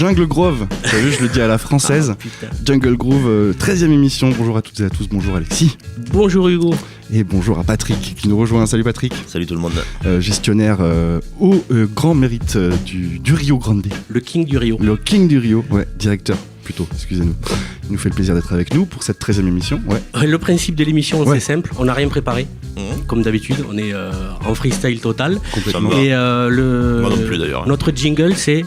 Jungle Groove. T'as vu, je le dis à la française. Jungle Groove, 13e émission. Bonjour à toutes et à tous. Bonjour Alexis. Bonjour Hugo. Et bonjour à Patrick qui nous rejoint. Salut Patrick. Salut tout le monde. Gestionnaire au grand mérite du Rio Grande. Le King du Rio. Le King du Rio, ouais, directeur plutôt, excusez-nous. Il nous fait le plaisir d'être avec nous pour cette 13e émission. Ouais. Le principe de l'émission, c'est simple, on n'a rien préparé. Comme d'habitude, on est en freestyle total. Complètement. Et Moi non plus d'ailleurs. Notre jingle, c'est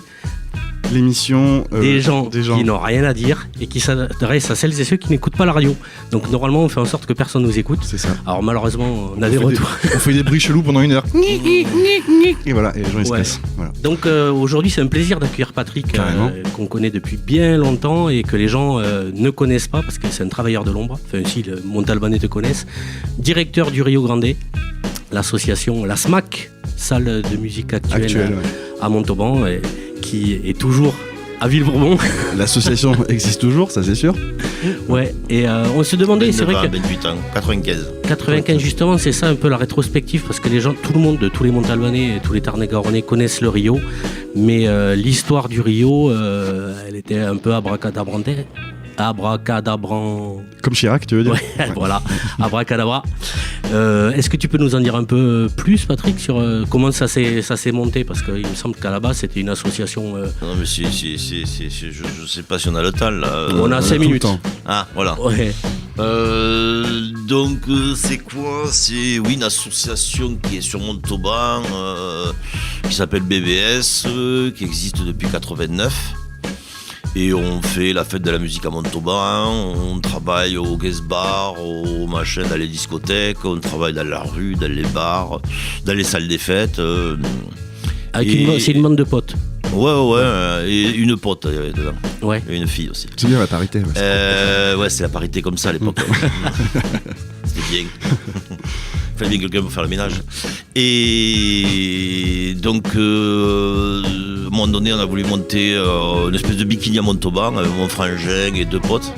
l'émission des gens qui n'ont rien à dire et qui s'adressent à celles et ceux qui n'écoutent pas la radio. Donc normalement on fait en sorte que personne nous écoute. C'est ça. Alors malheureusement on a des retours. On fait des bruits chelous pendant 1 heure. Et voilà, et les gens ils se cassent. Voilà. Donc aujourd'hui c'est un plaisir d'accueillir Patrick qu'on connaît depuis bien longtemps et que les gens ne connaissent pas parce que c'est un travailleur de l'ombre. Enfin si le Montalbanais te connaissent. Directeur du Rio Grande, l'association, la SMAC, salle de musique actuelle à Montauban. Qui est toujours à Villebourbon. L'association existe toujours, ça c'est sûr. Ouais, et on se demandait, c'est vrai que 28 ans, 95 justement, c'est ça un peu la rétrospective, parce que les gens, tout le monde, tous les Montalbanais, tous les Tarn-et-Garonnais connaissent le Rio, mais l'histoire du Rio, elle était un peu abracadabrant. Comme Chirac, tu veux dire? Ouais. Voilà, abracadabra. Est-ce que tu peux nous en dire un peu plus, Patrick, sur comment ça s'est monté? Parce qu'il me semble qu'à la base, c'était une association... Non, mais je sais pas si on a le temps, là. On a 5 minutes. Ah, voilà. Ouais. Donc, c'est quoi? C'est une association qui est sur Montauban, qui s'appelle BBS, qui existe depuis 89. Et on fait la fête de la musique à Montauban, on travaille au guest bar, au machin, dans les discothèques, on travaille dans la rue, dans les bars, dans les salles des fêtes. C'est une bande de potes. Ouais, et une pote dedans. Ouais. Et une fille aussi. C'est bien la parité. Ouais, c'est la parité comme ça à l'époque. C'était bien. Il fallait bien quelqu'un pour faire le ménage. Et donc, à un moment donné, on a voulu monter une espèce de bikini à Montauban avec mon frangin et 2 potes.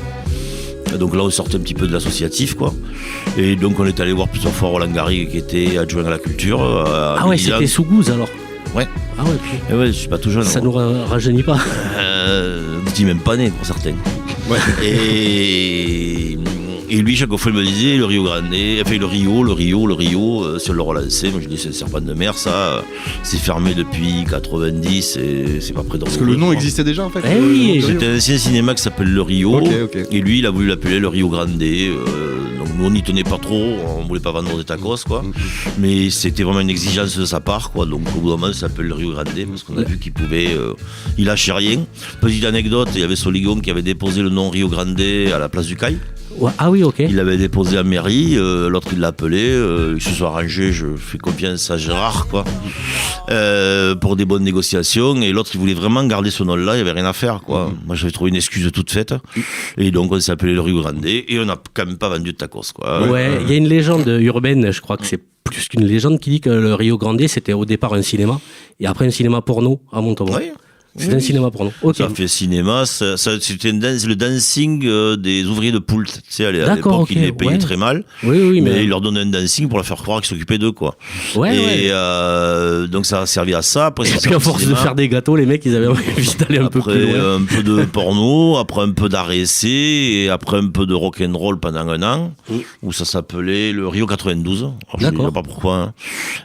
Et donc là, on sortait un petit peu de l'associatif, quoi. Et donc, on est allé voir plusieurs fois Roland Garry, qui était adjoint à la culture. Ah ouais, c'était sous Gouze alors. Ouais. Ah ouais, puis... Et ouais, je suis pas tout jeune. Ça nous rajeunit pas. Je dis même pas né pour certains. Ouais. Et lui, chaque fois, il me disait le Rio Grande, enfin le Rio, si on le relançait, moi je dis c'est le serpent de mer, ça, c'est fermé depuis 90 et c'est pas près de. Parce que le nom existait déjà en fait. Oui, c'était un ancien cinéma qui s'appelle le Rio. Okay. Et lui, il a voulu l'appeler le Rio Grande. Donc nous, on n'y tenait pas trop, on voulait pas vendre des tacos, quoi. Mais c'était vraiment une exigence de sa part, quoi. Donc au bout d'un moment, ça s'appelle le Rio Grande parce qu'on a vu qu'il pouvait. Il lâchait rien. Petite anecdote, il y avait Soligon qui avait déposé le nom Rio Grande à la place du Caille. Ouais. Ah oui, ok. Il l'avait déposé à mairie, l'autre il l'a appelé, ils se sont arrangés, je fais confiance à Gérard, quoi, pour des bonnes négociations, et l'autre il voulait vraiment garder ce nom-là, il n'y avait rien à faire, quoi. Moi j'avais trouvé une excuse toute faite, et donc on s'est appelé le Rio Grande, et on n'a quand même pas vendu de tacos, quoi. Ouais, il y a une légende urbaine, je crois que c'est plus qu'une légende, qui dit que le Rio Grande c'était au départ un cinéma, et après un cinéma porno à Montauban. Ouais. C'est un cinéma pour nous. Okay. Ça fait cinéma, c'était le dancing des ouvriers de Poult. Tu sais, à l'époque, ils les payaient très mal. Oui, mais ils leur donnaient un dancing pour leur faire croire qu'ils s'occupaient d'eux, quoi. Donc ça a servi à ça. Après, et puis à force de faire des gâteaux, les mecs, ils avaient envie d'aller un peu plus loin. Un peu de porno, après un peu d'art et essai, et après un peu de rock'n'roll pendant 1 an, où ça s'appelait le Rio 92. Alors, je ne sais pas pourquoi. Hein.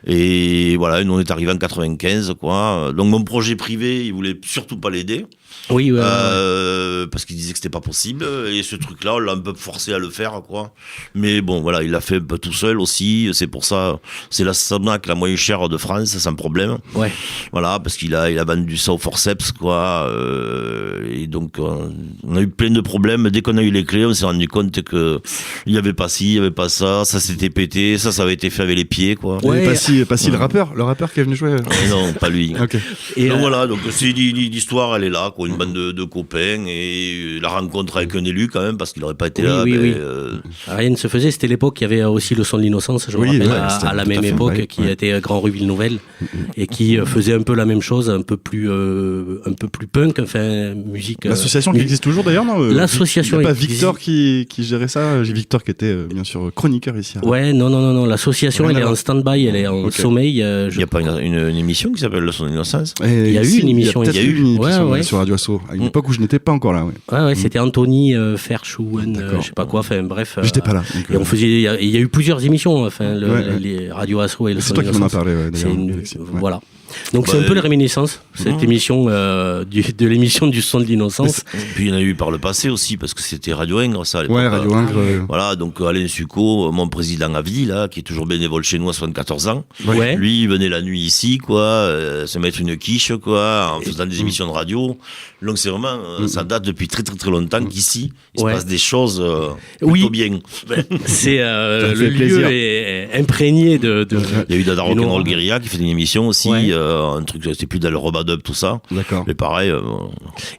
Et voilà, nous on est arrivés en 95, quoi. Donc mon projet privé, il voulait surtout pas l'aider. Oui, parce qu'il disait que c'était pas possible, et ce truc-là, on l'a un peu forcé à le faire, quoi. Mais bon, voilà, il l'a fait un peu tout seul aussi. C'est pour ça, c'est la SMAC la moins chère de France, sans problème. Ouais. Voilà, parce qu'il a vendu ça au forceps, quoi. Et donc, on a eu plein de problèmes. Dès qu'on a eu les clés, on s'est rendu compte que il y avait pas ci, il y avait pas ça s'était pété, ça avait été fait avec les pieds, quoi. Ouais. Pas si le rappeur qui est venu jouer. Non, pas lui. Okay. Et donc voilà, donc c'est l'histoire, elle est là, quoi. Une bande de copains, et la rencontre avec un élu quand même, parce qu'il n'aurait pas été là. Oui. Rien ne se faisait, c'était l'époque, il y avait aussi le son de l'innocence, je me rappelle, à la même époque, qui était Grand Rue Ville Nouvelle, et qui faisait un peu la même chose, un peu plus punk, enfin, musique. L'association qui existe toujours d'ailleurs, non? L'association il n'y a pas Victor qui gérait ça? J'ai Victor qui était bien sûr chroniqueur ici. Ouais, non, l'association elle est en stand-by, elle est en sommeil. Il n'y a pas une émission qui s'appelle Le son de l'innocence? Il y a eu une émission. Il y a eu une émission sur Radio Radio Asso, à une époque où je n'étais pas encore là. Ouais, c'était Anthony Verschouen, je sais pas quoi, enfin bref. J'étais pas là. Et on faisait, il y a eu plusieurs émissions, enfin, les Radio Asso et le C'est toi qui m'en as parlé, d'ailleurs. Voilà. Donc c'est un peu les réminiscences, cette émission de l'émission du son de l'innocence. Puis il y en a eu par le passé aussi, parce que c'était Radio Ingres, ça, à l'époque. Ouais, Radio Ingres. Voilà, donc Alain Succo, mon président à vie, là, qui est toujours bénévole chez nous à 74 ans. Ouais. Lui, il venait la nuit ici, quoi, se mettre une quiche, quoi, en faisant des émissions de radio. Donc c'est vraiment, ça date depuis très très très longtemps qu'ici, il se passe des choses plutôt bien. C'est le lieu est imprégné de. Il y a eu Dada Rock'n'Roll Guérilla qui fait une émission aussi, un truc, c'était plus dans le Robadub, tout ça. D'accord. Mais pareil.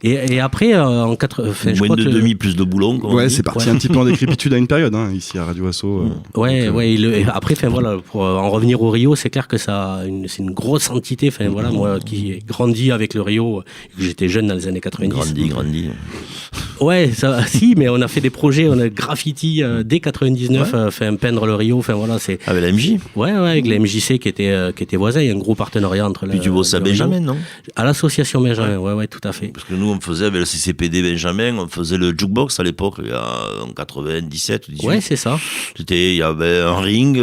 Et après, en 4. Moins de demi, plus de boulons. Ouais, c'est parti un petit peu en décrépitude à une période, ici à Radio Asso. Après, voilà, pour en revenir au Rio, c'est clair que c'est une grosse entité. Enfin voilà, moi qui ai grandi avec le Rio, j'étais jeune dans les années 90. Grandi. Ouais, ça, si, mais on a fait des projets, on a graffiti dès 99, peindre le Rio. Enfin voilà, c'est. Avec la MJ. Ouais, avec la MJC qui était voisin. Il y a un gros partenariat entre. Puis tu bosses à Benjamin, non? À l'association Benjamin, ouais, tout à fait. Parce que nous, on faisait avec le CCPD Benjamin, on faisait le jukebox à l'époque, en 97, 18. Ouais, c'est ça. Il y avait un ring,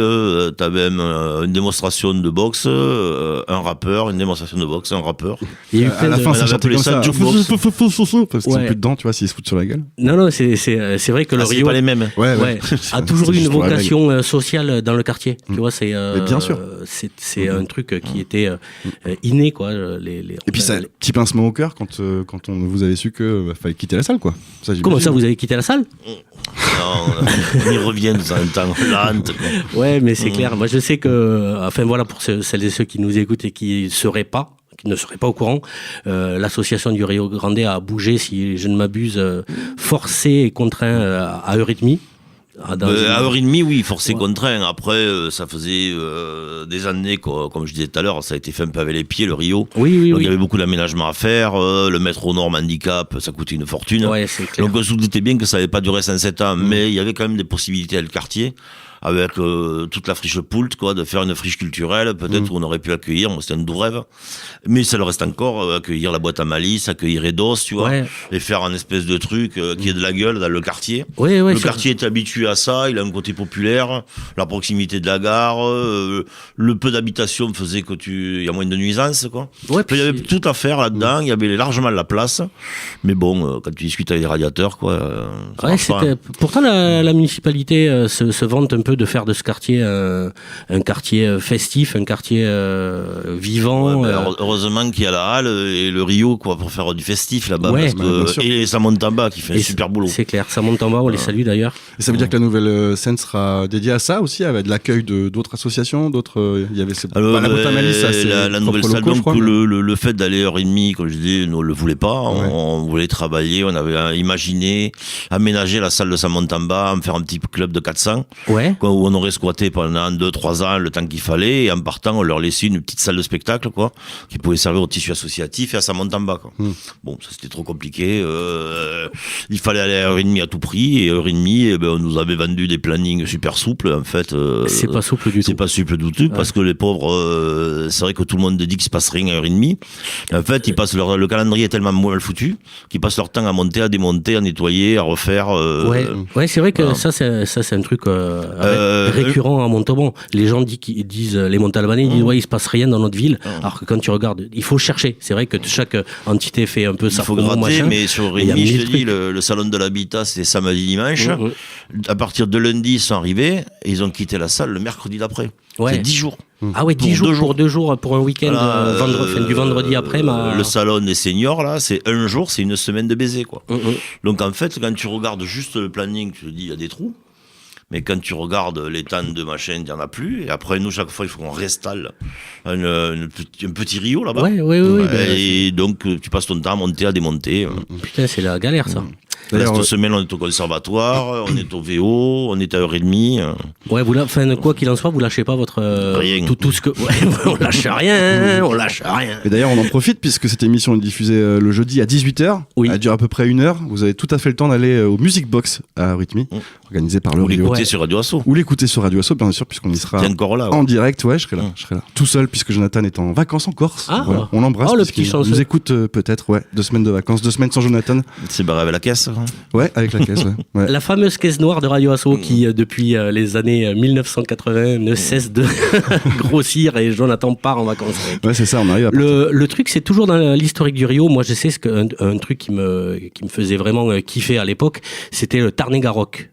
t'avais une démonstration de boxe, un rappeur, une démonstration de boxe, un rappeur. Et à la fin, ça chantait comme ça. Jukebox. Parce qu'ils sont plus dedans, tu vois, s'ils se foutent sur la guelle. Non, c'est vrai que le Rio. C'est pas les mêmes. Ouais. A toujours eu une vocation sociale dans le quartier. Tu vois, c'est. Bien sûr. C'est un truc qui était inné, quoi. Et puis ça, petit pincement au cœur quand vous avez su que fallait quitter la salle, quoi. Comment ça, vous avez quitté la salle? Non, on y revient dans un temps lente. Ouais, mais c'est clair. Moi, je sais que, enfin voilà, pour celles et ceux qui nous écoutent et qui ne seraient pas au courant, l'association du Rio Grande a bougé, si je ne m'abuse, forcé et contraint à Eurythmie. À heure et demie, oui, forcé contraint. Après, ça faisait des années, comme je disais tout à l'heure, ça a été fait un peu avec les pieds, le Rio. Oui. Donc il y avait beaucoup d'aménagements à faire. Le mettre aux normes handicap, ça coûtait une fortune. Ouais, c'est clair. Donc on se doutait bien que ça n'allait pas durer 107 ans, mais il y avait quand même des possibilités à le quartier. Avec toute la friche Poult, quoi, de faire une friche culturelle, peut-être où on aurait pu accueillir, c'était un doux rêve. Mais ça le reste encore, accueillir la boîte à malice, accueillir Eidos, tu vois, et faire un espèce de truc qui ait de la gueule dans le quartier. Le quartier est habitué à ça, il a un côté populaire, la proximité de la gare, le peu d'habitation faisait que il y a moins de nuisances, quoi. Ouais, il y avait tout à faire là-dedans, il y avait largement la place. Mais bon, quand tu discutes avec les radiateurs, quoi, pourtant la municipalité se vante un peu de faire de ce quartier un quartier festif, un quartier vivant. Heureusement qu'il y a la halle et le Rio, quoi, pour faire du festif là-bas. Et ça monte en bas qui fait un super boulot. C'est clair, ça monte en bas, on les salue d'ailleurs. Et ça veut dire que la nouvelle scène sera dédiée à ça aussi, avec de l'accueil d'autres associations, d'autres. Il y avait la boîte à malice, la nouvelle salle, donc le fait d'aller heure et demie, comme je dis, nous ne le voulait pas. On voulait travailler, on avait imaginé aménager la salle de Saint-Montamba, faire un petit club de 400. Ouais. Où on aurait squatté pendant 2-3 ans le temps qu'il fallait, et en partant on leur laissait une petite salle de spectacle, quoi, qui pouvait servir au tissu associatif et à Saint-Montamba, quoi. Bon, ça c'était trop compliqué, il fallait aller à heure et demie à tout prix, et heure et demie, on nous avait vendu des plannings super souples, en fait. C'est pas souple du tout. C'est pas souple du tout, parce que les pauvres, c'est vrai que tout le monde dit qu'il se passe rien à heure et demie. En fait, ils passent le calendrier est tellement mal foutu qu'ils passent leur temps à monter, à démonter, à nettoyer, à refaire. Ouais, c'est vrai que voilà. ça c'est un truc récurrent à Montauban. Les gens disent les Montalbanais disent il se passe rien dans notre ville. Alors que quand tu regardes, il faut chercher. C'est vrai que chaque entité fait un peu ça. Il faut gratter, mais sur Rémi, je te dis, le salon de l'habitat, c'était samedi, dimanche. À partir de lundi, ils sont arrivés et ils ont quitté la salle le mercredi d'après. C'est 10 jours. Ah ouais, 10 jours pour 2 jours, pour un week-end, du vendredi après. Le salon des seniors, là, c'est un jour, c'est une semaine de baiser, quoi. Donc en fait, quand tu regardes juste le planning, tu te dis, il y a des trous. Mais quand tu regardes les temps de machin, il n'y en a plus. Et après, nous, chaque fois, il faut qu'on réinstalle un petit Rio là-bas. Ouais. Et donc, tu passes ton temps à monter, à démonter. Putain, c'est la galère, ça. Là, cette semaine, on est au conservatoire, on est au VO, on est à 1h30. Ouais, quoi qu'il en soit, vous lâchez pas votre... rien. Tout ce que... Ouais, on lâche rien, on lâche rien. Et d'ailleurs, on en profite puisque cette émission est diffusée le jeudi à 18h. Oui. Elle dure à peu près 1 heure. Vous avez tout à fait le temps d'aller au Music Box à Rhythmy, organisé par le Ou Rio. l'écouter sur Radio Asso. Ou l'écouter sur Radio Asso, bien sûr, puisqu'on y sera encore là, en direct. Ouais, je serai là. Tout seul, puisque Jonathan est en vacances en Corse. Voilà. On l'embrasse. Le petit chanceux. Nous écoute peut-être, 2 semaines de vacances, 2 semaines sans Jonathan. C'est barré avec la caisse. Ouais, avec la caisse, ouais. La fameuse caisse noire de Radio Asso qui, depuis les années 1980, ne cesse de grossir et Jonathan part en vacances. Ouais, c'est ça, on arrive à le truc, c'est toujours dans l'historique du Rio. Moi, je sais un truc qui me faisait vraiment kiffer à l'époque, c'était le Tarnega Rock,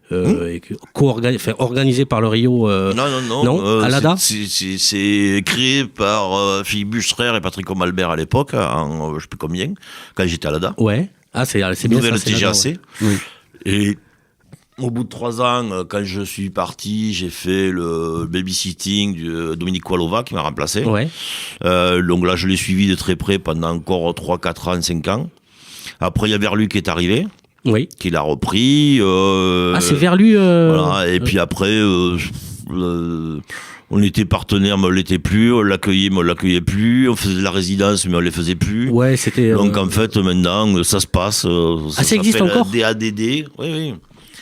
organisé par le Rio. Non, à l'ADA. C'est créé par Philippe Bucherer et Patrick Comalbert à l'époque, en je sais plus combien, quand j'étais à l'ADA. Ouais. Ah, c'est bien Nouvelle ça. TGAC. Ouais. Oui. Et au bout de 3 ans, quand je suis parti, j'ai fait le babysitting de Dominique Walova qui m'a remplacé. Ouais. Donc là, je l'ai suivi de très près pendant encore 3, 4 ans, 5 ans. Après, il y a Verlu qui est arrivé. Oui. Qui l'a repris. C'est Verlu. Voilà. Et puis après, on était partenaire, mais on l'était plus. On l'accueillait, mais on l'accueillait plus. On faisait de la résidence, mais on les faisait plus. Ouais, c'était. Donc en fait, maintenant, ça se passe. Ça existe encore. DADD. Oui.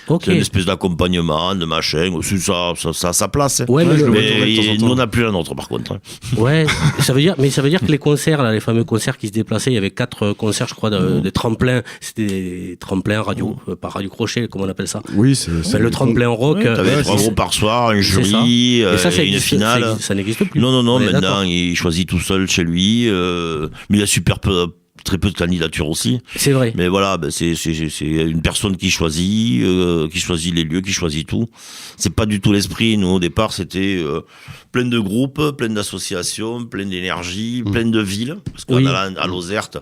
Okay. C'est une espèce d'accompagnement, de machin. Ça a sa place. Ouais, mais nous, on n'a plus la nôtre, par contre. Ouais, ça veut dire que les concerts, là, les fameux concerts qui se déplaçaient, il y avait 4 concerts, je crois, de tremplins. C'était des tremplins radio, par radio crochet, comment on appelle ça. Oui, c'est le tremplin rock. T'avais 3 groupes par soir, un jury, une finale. Ça n'existe plus. Non, maintenant, il choisit tout seul chez lui. Mais il a très peu de candidatures aussi. C'est vrai. Mais voilà, c'est une personne qui choisit les lieux, qui choisit tout. C'est pas du tout l'esprit. Nous, au départ, c'était plein de groupes, plein d'associations, plein d'énergie, plein de villes. Parce qu'à Lozerte,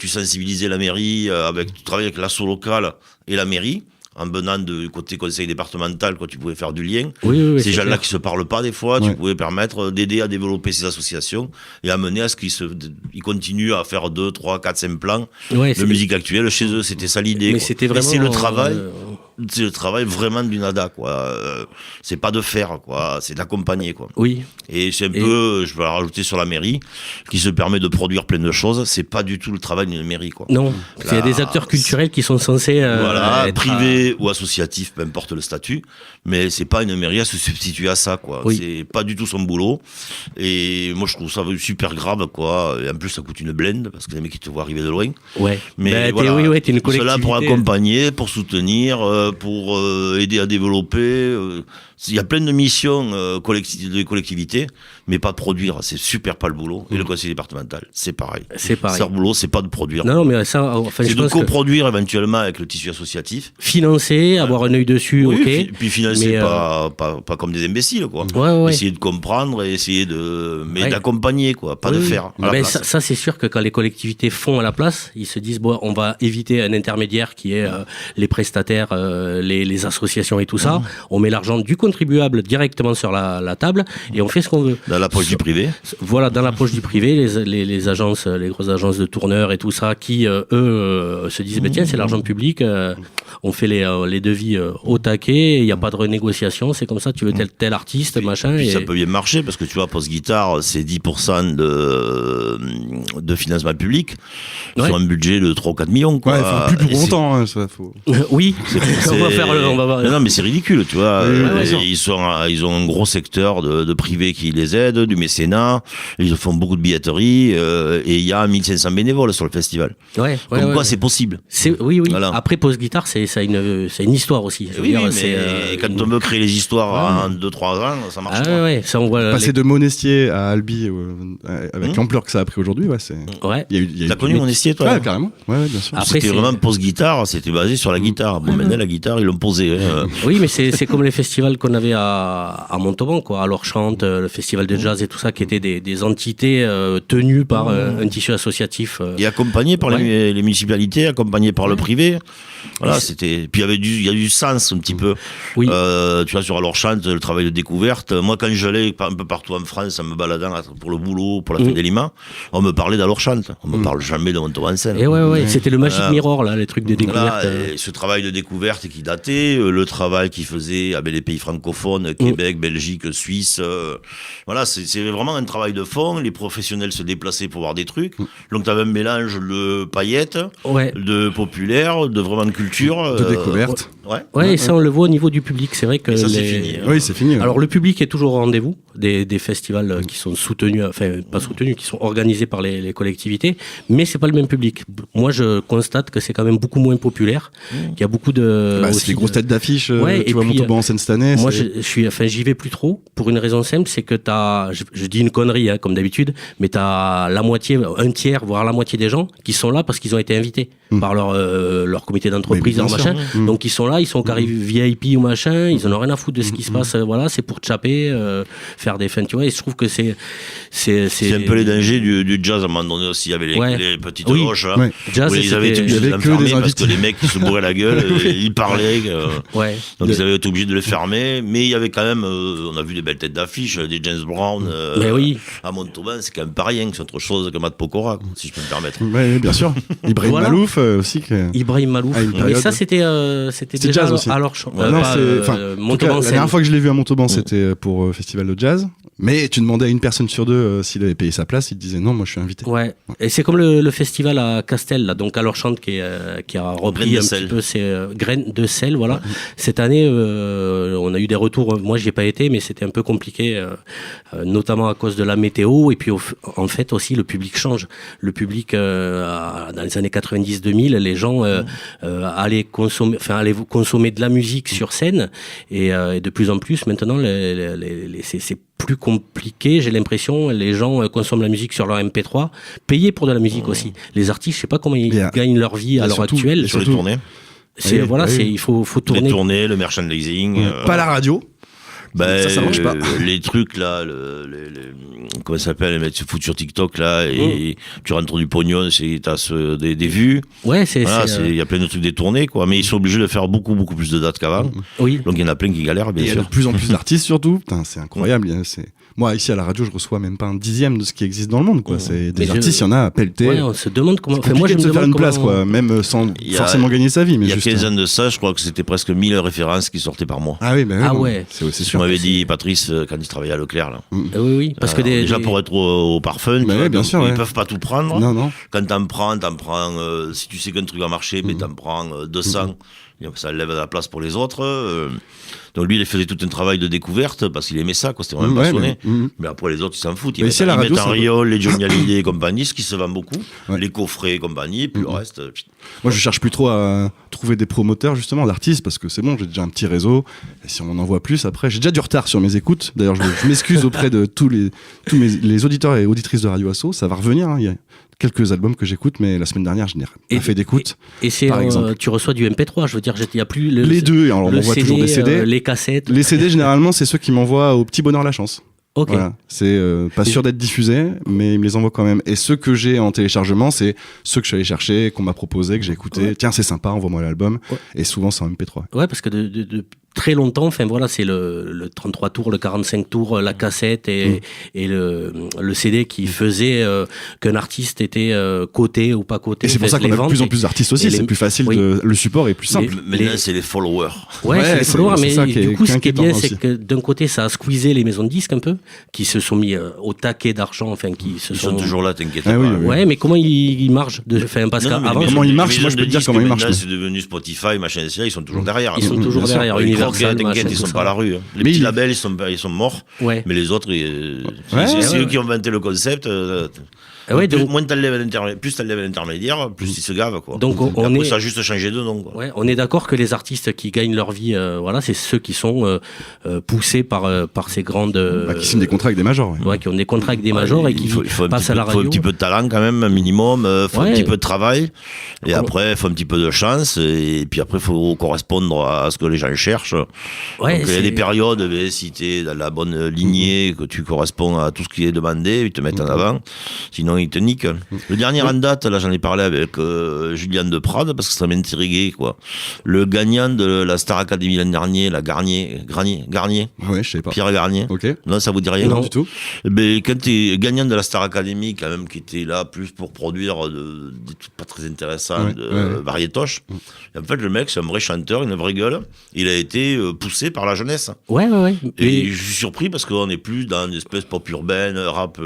tu sensibilisais la mairie, tu travaillais avec l'asso local et la mairie. En venant du côté conseil départemental, tu pouvais faire du lien. Oui, ces gens-là qui se parlent pas des fois, tu pouvais permettre d'aider à développer ces associations et amener à ce qu'ils continuent à faire 2, 3, 4, 5 plans de musique actuelle chez eux. C'était ça l'idée. Mais c'était vraiment. C'est le travail. C'est le travail vraiment d'une ADA, quoi. C'est pas de faire, quoi. C'est d'accompagner, quoi. Oui. Et c'est un peu, je vais rajouter sur la mairie, qui se permet de produire plein de choses. C'est pas du tout le travail d'une mairie, quoi. Non. Il y a des acteurs culturels qui sont censés. Être privés ou associatifs, peu importe le statut. Mais c'est pas une mairie à se substituer à ça, quoi. Oui. C'est pas du tout son boulot. Et moi, je trouve ça super grave, quoi. Et en plus, ça coûte une blinde, parce que les mecs qui te voient arriver de loin. Ouais. Mais t'es une collectivité. Cela pour accompagner, pour soutenir, pour aider à développer. Il y a plein de missions de collectivités, mais pas de produire. C'est super pas le boulot. Et le conseil départemental, c'est pareil. C'est pareil. Leur boulot, c'est pas de produire. Non, mais ça, c'est de coproduire éventuellement avec le tissu associatif. Financer, avoir un œil dessus, ok. Puis financer pas comme des imbéciles, quoi. Ouais. Essayer de comprendre et essayer d'accompagner, quoi. Pas de faire. Ça, c'est sûr que quand les collectivités font à la place, ils se disent, on va éviter un intermédiaire qui est les prestataires, les associations et tout ça. On met l'argent du contribuable directement sur la table et on fait ce qu'on veut. Dans la poche du privé. Voilà, dans la poche du privé, les agences, les grosses agences de tourneurs et tout ça, qui eux se disent tiens, c'est l'argent public, on fait les devis au taquet, il n'y a pas de renégociation, c'est comme ça, tu veux tel artiste, machin. Puis ça peut bien marcher parce que tu vois, Post Guitare, c'est 10% de financement public sur un budget de 3 ou 4 millions. Quoi. Ouais, plus pour longtemps, hein, ça faut. Oui, on va voir. Non, mais c'est ridicule, tu vois. Ils ont un gros secteur de privé qui les aide, du mécénat, ils font beaucoup de billetterie, et il y a 1500 bénévoles sur le festival. Comme quoi, c'est possible. Oui. Voilà. Après, Post Guitare, c'est une histoire aussi. Quand on veut créer les histoires en 2-3 ans, ça marche pas. Ça, on voit passer de Monestier à Albi, avec l'ampleur que ça a pris aujourd'hui, c'est. Ouais. T'as connu Monestier, toi? Ouais, carrément. Ouais, bien sûr. Après, c'était vraiment Post Guitare, c'était basé sur la guitare. Bon, maintenant, la guitare, ils l'ont posée. Oui, mais c'est comme les festivals qu'on avait à Montauban, quoi. Alors Chante, le festival de jazz et tout ça, qui étaient des entités tenues par un tissu associatif. Et accompagnées par les municipalités, accompagnées par le privé. Voilà, c'était. Puis il y a du sens un petit peu. Oui. Tu vois, sur Alors Chante, le travail de découverte. Moi, quand j'allais un peu partout en France, en me baladant pour le boulot, pour la fête des Limas, on me parlait d'Alors Chante. On me parle jamais de Montauban Scène. Et ouais, c'était le Magic Mirror, là, les trucs de découverte. Et ce travail de découverte qui datait, le travail qu'il faisait avec les pays francophones, Québec, Belgique, Suisse. Voilà, c'est vraiment un travail de fond. Les professionnels se déplaçaient pour voir des trucs. Donc, tu avais un mélange de paillettes, de populaire, de vraiment de culture. De découverte. Ouais, et ça, on le voit au niveau du public. C'est vrai que ça, c'est fini. Oui, c'est fini. Alors, le public est toujours au rendez-vous des festivals qui sont soutenus, enfin, pas soutenus, qui sont organisés par les collectivités, mais c'est pas le même public. Moi, je constate que c'est quand même beaucoup moins populaire, qu'il y a beaucoup de... c'est des grosses têtes d'affiche, tu vois, puis, Montauban en scène cette année. Moi, j'y vais plus trop, pour une raison simple, c'est que t'as, je dis une connerie, comme d'habitude, mais t'as la moitié, un tiers, voire la moitié des gens qui sont là parce qu'ils ont été invités par leur comité d'entreprise, leur machin. Donc, ils sont là, ils sont carrés VIP ou machin, ils en ont rien à foutre de ce qui se passe, voilà, c'est pour chapper, faire des fans, tu vois, et je trouve que c'est un peu les dangers du jazz à un moment donné aussi, avec les petites loges, là. Jazz, ils avaient été obligés de les fermer parce que les mecs ils se bourraient la gueule, ils parlaient, donc ils avaient été obligés de les fermer, mais il y avait quand même, on a vu des belles têtes d'affiche, des James Brown, à Montauban, c'est quand même pas rien, c'est autre chose que Matt Pokora, si je peux me permettre. Oui, bien sûr. Ibrahim Malouf aussi. Ibrahim Malouf. Et ça, c'était déjà jazz aussi. Alors, Montauban. La dernière fois que je l'ai vu à Montauban, c'était pour Festival de Jazz. Mais tu demandais à une personne sur deux s'il avait payé sa place, il te disait non, moi je suis invité. Ouais. Et c'est comme le festival à Castel, là, donc Alors Chante qui a repris un petit peu ses graines de sel, voilà. Ouais. Cette année, on a eu des retours. Moi, j'y ai pas été, mais c'était un peu compliqué, notamment à cause de la météo. Et puis, en fait, aussi, le public change. Le public, dans les années 90-2000, les gens allaient consommer de la musique sur scène, et de plus en plus, maintenant, c'est plus compliqué, j'ai l'impression. Les gens consomment la musique sur leur MP3, payés pour de la musique aussi. Les artistes, je sais pas comment ils gagnent leur vie à l'heure actuelle. Sur les tournées. Il faut tourner. Les tournées, le merchandising. Pas la radio. Ça marche pas. Les trucs là, comment ça s'appelle, les mecs se foutent sur TikTok là, et tu rentres du pognon, t'as des vues. Ouais, il y a plein de trucs détournés, quoi. Mais ils sont obligés de faire beaucoup plus de dates qu'avant. Oui. Donc il y en a plein qui galèrent, bien sûr. Il y a de plus en plus d'artistes surtout. Putain, c'est incroyable. Moi, ici à la radio, je reçois même pas un dixième de ce qui existe dans le monde, quoi. C'est des artistes, il y en a à pelleter. Ouais, on se demande comment. Moi, je me faire une place, quoi, même sans forcément gagner sa vie. Mais il y a 15 ans de ça, je crois que c'était presque 1000 références qui sortaient par mois. Ah oui, ouais. C'est sûr. On m'avait dit Patrice quand il travaillait à Leclerc, là. Oui, parce que déjà pour être au parfum, bien sûr, ils peuvent pas tout prendre. Non. Quand t'en prends, si tu sais qu'un truc va marcher, mais t'en prends 200. Ça lève la place pour les autres. Donc lui, il faisait tout un travail de découverte parce qu'il aimait ça, quoi. C'était vraiment passionné. Mais après, les autres, ils s'en foutent. Ils mettent en Riol, les Johnny Hallyday et compagnie, ce qui se vend beaucoup, les coffrets et compagnie, puis le reste. Moi, je cherche plus trop à trouver des promoteurs, justement, d'artistes, parce que c'est bon, j'ai déjà un petit réseau. Et si on en envoie plus, après, j'ai déjà du retard sur mes écoutes. D'ailleurs, je m'excuse auprès de tous les auditeurs et auditrices de Radio Asso. Ça va revenir, hein. Il y a quelques albums que j'écoute, mais la semaine dernière, je n'ai pas fait d'écoute. Et tu reçois du MP3, je veux dire, il n'y a plus les deux, alors on m'envoie toujours des CD. Les cassettes. Les CD, généralement, c'est ceux qui m'envoient au petit bonheur la chance. Ok. Voilà. C'est pas sûr d'être diffusé, mais ils me les envoient quand même. Et ceux que j'ai en téléchargement, c'est ceux que je suis allé chercher, qu'on m'a proposé, que j'ai écouté. Ouais. Tiens, c'est sympa, envoie-moi l'album. Ouais. Et souvent, c'est en MP3. Ouais, parce que de très longtemps, enfin voilà, c'est le 33 tours, le 45 tours, la cassette et le CD qui faisait qu'un artiste était coté ou pas coté. Et c'est pour ça qu'on a de plus en plus d'artistes aussi, c'est plus facile, le support est plus simple. Maintenant, c'est les followers. Ouais, c'est les followers, mais du coup, ce qui est bien, c'est que d'un côté, ça a squeezé les maisons de disques un peu, qui se sont mis au taquet d'argent, enfin, ils sont toujours là, t'inquiète pas. Ouais, mais comment ils marchent parce qu'avant, comment ils marchent, moi je peux te dire comment ils marchent. C'est devenu Spotify, machin, ils sont toujours derrière. Ils sont toujours derrière. T'inquiète, ils sont pas à la rue. Les petits labels, ils sont morts. Mais les autres, c'est eux qui ont inventé le concept. Moins plus t'enlèves l'intermédiaire, plus ils se gavent, quoi. Donc ça a juste changé de nom, quoi. Ouais, on est d'accord que les artistes qui gagnent leur vie, voilà, c'est ceux qui sont poussés par ces grandes. Qui signent des contrats avec des majors. Ouais, qui ont des contrats avec des majors et qui passent à la radio. Il faut un petit peu de talent quand même, un minimum. Faut un petit peu de travail. Et après, il faut un petit peu de chance. Et puis après, il faut correspondre à ce que les gens cherchent. Donc il y a des périodes, si t'es dans la bonne lignée, que tu corresponds à tout ce qui est demandé, ils te mettent en avant. Sinon, il te nique. Le dernier en date, là, j'en ai parlé avec Julien Deprade, parce que ça m'intriguait, quoi. Le gagnant de la Star Academy l'an dernier, la Garnier. Ouais, je sais pas. Pierre Garnier. Ok. Non, ça vous dit rien? Non, du tout. Mais quand t'es gagnant de la Star Academy, quand même, qui était là plus pour produire des trucs pas très intéressants, variétoches. Et en fait, le mec, c'est un vrai chanteur, une vraie gueule. Il a été poussé par la jeunesse. Ouais. Et je suis surpris parce qu'on n'est plus dans une espèce pop urbaine, rap,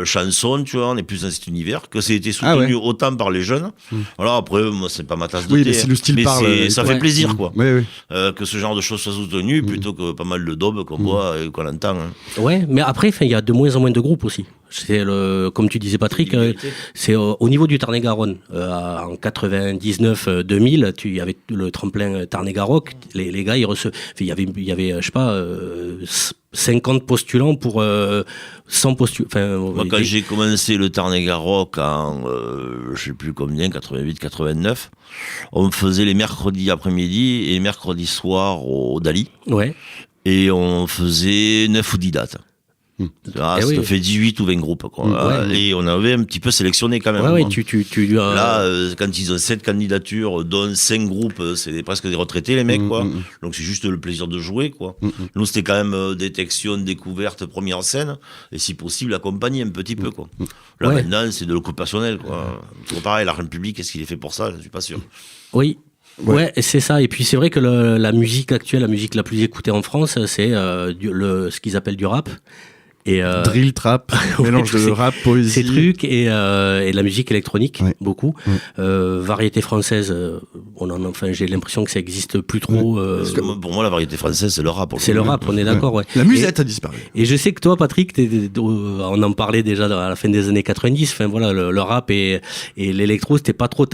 chanson, tu vois, on est plus dans cet univers, que ça a été soutenu autant par les jeunes. Alors après, moi, c'est pas ma tasse de thé. Oui, mais si le style parle. Ça fait plaisir, quoi. Oui. Que ce genre de choses soit soutenu plutôt que pas mal de daubes qu'on voit et qu'on entend. Hein. Ouais, mais après, il y a de moins en moins de groupes aussi. C'est comme tu disais, Patrick, c'est au niveau du Tarn-et-Garonne. En 99-2000, il y avait le tremplin Tarn-et-Garonne. Les gars, il y avait, je sais pas, 50 postulants pour 100 postulants. Moi, quand j'ai commencé le Tarn-et-Garonne en, je sais plus combien, 88-89, on faisait les mercredis après-midi et les mercredis soirs au Dali. Ouais. Et on faisait 9 ou 10 dates. Ça fait 18 ou 20 groupes, quoi. Et on avait un petit peu sélectionné quand même. Ouais, Là, quand ils ont 7 candidatures, dont 5 groupes, c'est presque des retraités, les mecs, quoi. Donc c'est juste le plaisir de jouer, quoi. Nous, c'était quand même détection, découverte, première scène, et si possible, accompagner un petit peu, quoi. Là, maintenant, c'est de l'occupationnel, quoi. Toujours pareil, l'argent public, est-ce qu'il est fait pour ça? Je suis pas sûr. Oui. Ouais, c'est ça. Et puis c'est vrai que la musique actuelle, la musique la plus écoutée en France, c'est ce qu'ils appellent du rap. Et drill, trap, mélange de rap, poésie. Ces trucs et la musique électronique, beaucoup. Variété française, j'ai l'impression que ça existe plus trop. Pour moi, la variété française, c'est le rap. C'est le rap, on est d'accord, ouais. La musette a disparu. Et je sais que toi, Patrick, on en parlait déjà à la fin des années 90. Enfin voilà, le rap et l'électro, c'était pas trop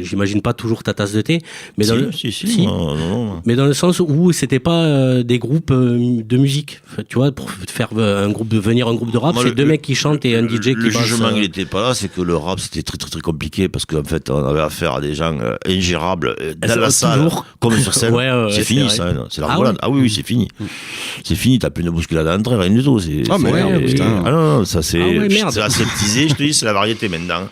j'imagine pas toujours ta tasse de thé. Mais si. Non. Mais dans le sens où c'était pas des groupes de musique. Tu vois, pour faire un groupe de rap, c'est deux mecs qui chantent et un DJ qui Le passe. jugement, il n'était pas là, c'est que le rap, c'était très, très, très compliqué parce qu'en fait, on avait affaire à des gens ingérables dans la salle, comme sur scène. C'est fini, ça. C'est la rigolade. Ah oui, c'est fini. C'est fini, t'as plus de bousculade à l'entrée, rien du tout. putain. Ah non, ça c'est aseptisé, je te dis, c'est la variété maintenant.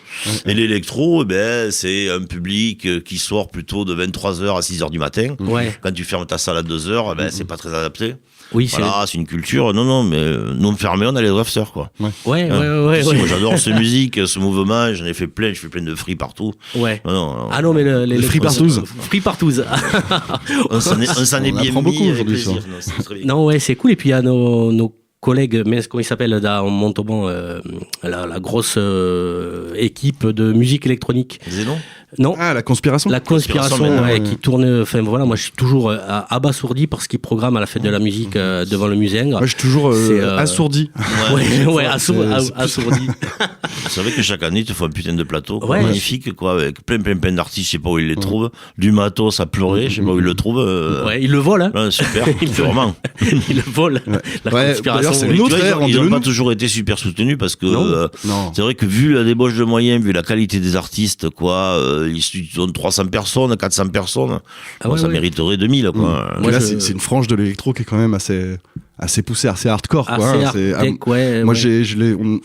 Et l'électro, c'est un public qui sort plutôt de 23h à 6h du matin. Quand tu fermes ta salle à 2h, c'est pas très adapté. Oui, voilà, c'est une culture. Non, mais nous fermés, on a les afters, quoi. Ouais. Moi, j'adore cette musique, ce mouvement. J'en ai fait plein. Je fais plein de free partout. Ouais. Non. Ah non, mais les free partous. Free partous. On s'en est bien apprend beaucoup mis aujourd'hui. Non, ouais, c'est cool. Et puis il y a nos collègues, mais comment ils s'appellent là en Montauban, la grosse équipe de musique électronique. Zénon. Non. Ah, la conspiration. La conspiration, qui tourne. Enfin voilà, moi je suis toujours abasourdi par ce qu'ils programment à la fête de la musique devant le musée. Moi je suis toujours assourdi. Assourdi. C'est vrai que chaque année, ils te font un putain de plateau, magnifique, quoi, avec plein d'artistes, je sais pas où ils les trouvent, du matos à pleurer, je sais pas où ils le trouvent. Ils le volent, hein. Super, vraiment. Ils le volent. La conspiration. C'est une autre ère. Ils n'ont pas toujours été super soutenus parce que c'est vrai que vu la débauche de moyens, vu la qualité des artistes, quoi, ils ont 300 personnes, 400 personnes, ça mériterait 2000, quoi. Moi, là, c'est une frange de l'électro qui est quand même assez poussé, assez hardcore, quoi. Moi,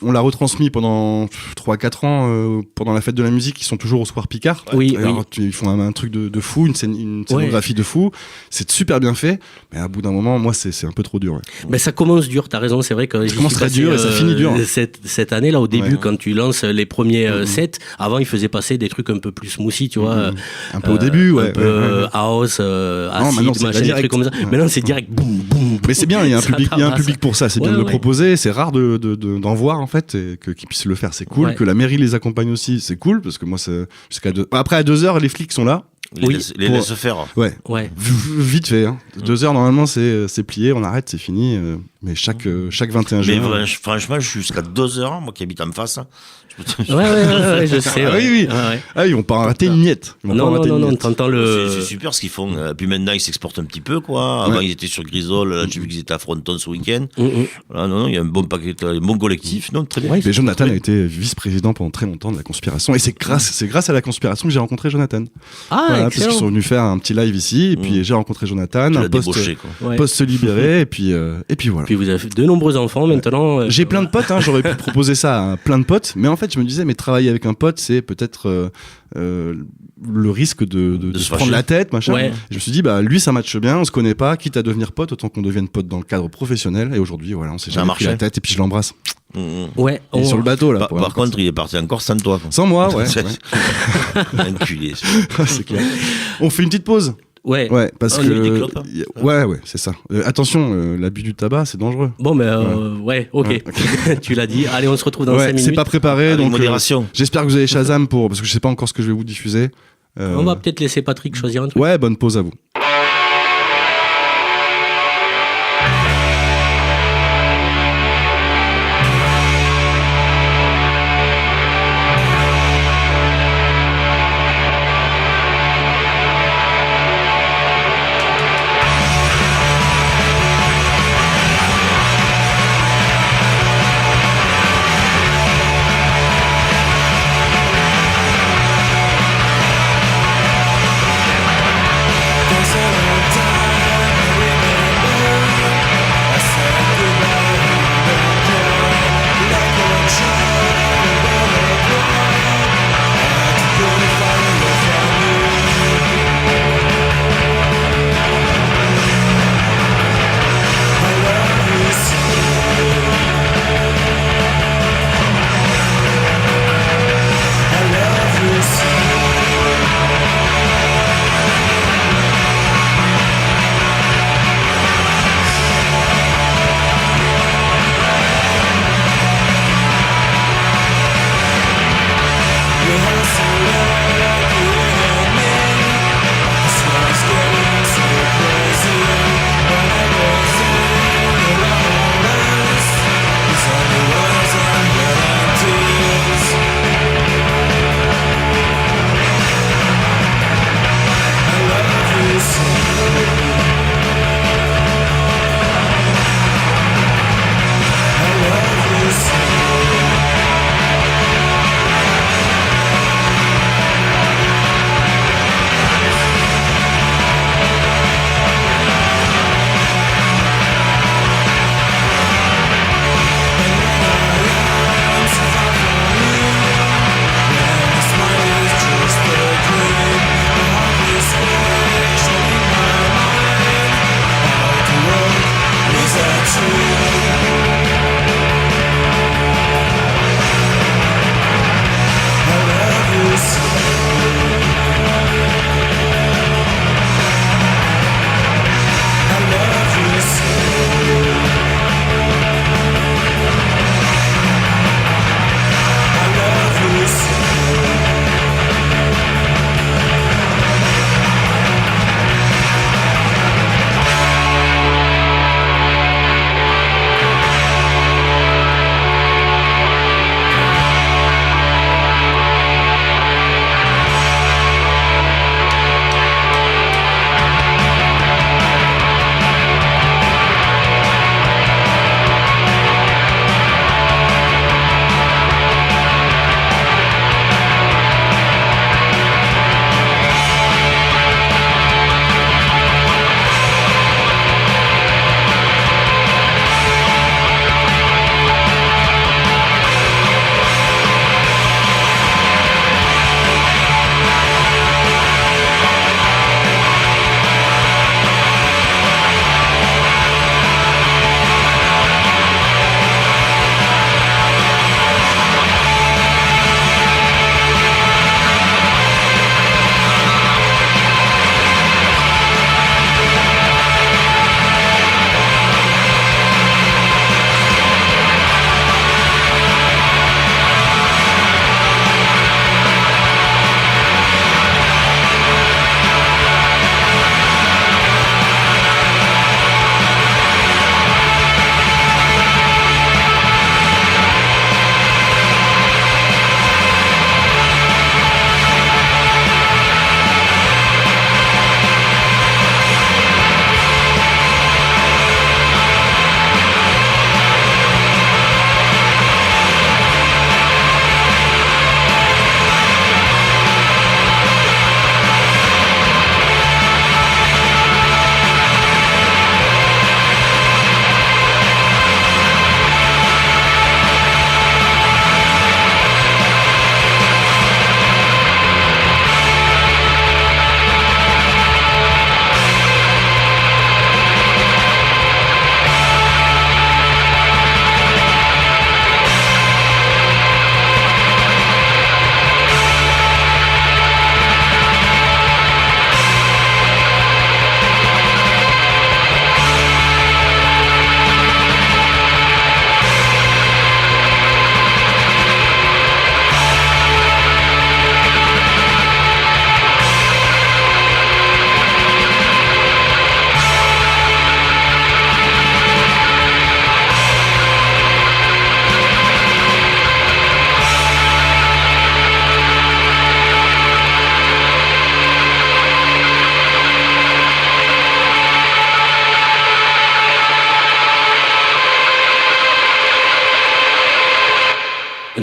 on l'a retransmis pendant 3-4 ans pendant la fête de la musique. Ils sont toujours au Soir Picard. Ils font un truc de fou, une scénographie de fou. C'est super bien fait, mais à bout d'un moment, moi, c'est un peu trop dur. Mais ça commence dur. T'as raison, c'est vrai que ça commence très dur et ça finit dur. Cette année là, au début, quand tu lances les premiers sets, avant ils faisaient passer des trucs un peu plus smoothie, tu vois. Un peu au début, un peu house, acid, machin, des trucs comme ça. Maintenant, c'est direct, boum, boum. Mais c'est bien, il y a un public pour ça, c'est bien de le proposer, c'est rare d'en voir en fait, et qu'ils puissent le faire, c'est cool, que la mairie les accompagne aussi, c'est cool, parce que moi, après à 2h, les flics sont là. Les laisse faire. Ouais. Vite fait. 2 heures, normalement, c'est plié, on arrête, c'est fini. Mais chaque 21 juin. Mais franchement, jusqu'à 2 heures, moi qui habite en face, Ouais, je sais. Ah ouais. oui. Ouais. Ah, ils vont pas en rater une miette. Ils vont pas en rater une Non, miette. t'entends C'est super ce qu'ils font. Puis maintenant, ils s'exportent un petit peu, quoi. Avant, ils étaient sur Grisol. Là, j'ai vu qu'ils étaient à Fronton ce week-end. Voilà, non, il y a un bon paquet, un bon collectif. Non, très bien. Ouais, Mais Jonathan a été vice-président pendant très longtemps de la conspiration. Et c'est grâce à la conspiration que j'ai rencontré Jonathan. Ah, Voilà, parce qu'ils excellent. sont venus faire un petit live ici. Et puis j'ai rencontré Jonathan. Tu Un l'as débauché, quoi. Ouais. poste libéré. Et puis voilà. Puis vous avez fait de nombreux enfants maintenant. J'ai plein de potes, hein, j'aurais pu proposer ça à plein de potes, mais en fait je me disais, mais travailler avec un pote, c'est peut-être le risque de se se prendre fâcher. la tête, machin. Ouais. Je me suis dit, bah lui ça matche bien, on se connaît pas, quitte à devenir pote, autant qu'on devienne pote dans le cadre professionnel. Et aujourd'hui, voilà, on s'est Ça a jamais pris la marché. tête, et puis je l'embrasse. Ouais. Il est sur le bateau là. Par, pour par l'instant. contre, il est parti encore sans toi. quoi. Sans moi, ouais. Enculé. C'est clair. On fait une petite pause. Ouais. Ouais, parce Ah, que. il y a eu des clopes, hein. Ouais, c'est ça. Attention, l'abus du tabac, c'est dangereux. Bon, mais ouais, ok. Ouais, Tu l'as dit. Allez, on se retrouve dans 5 Ouais, minutes. c'est pas préparé, Avec donc modération. j'espère que vous avez Shazam pour, parce que je sais pas encore ce que je vais vous diffuser. On va peut-être laisser Patrick choisir un truc. Ouais, bonne pause à vous. There's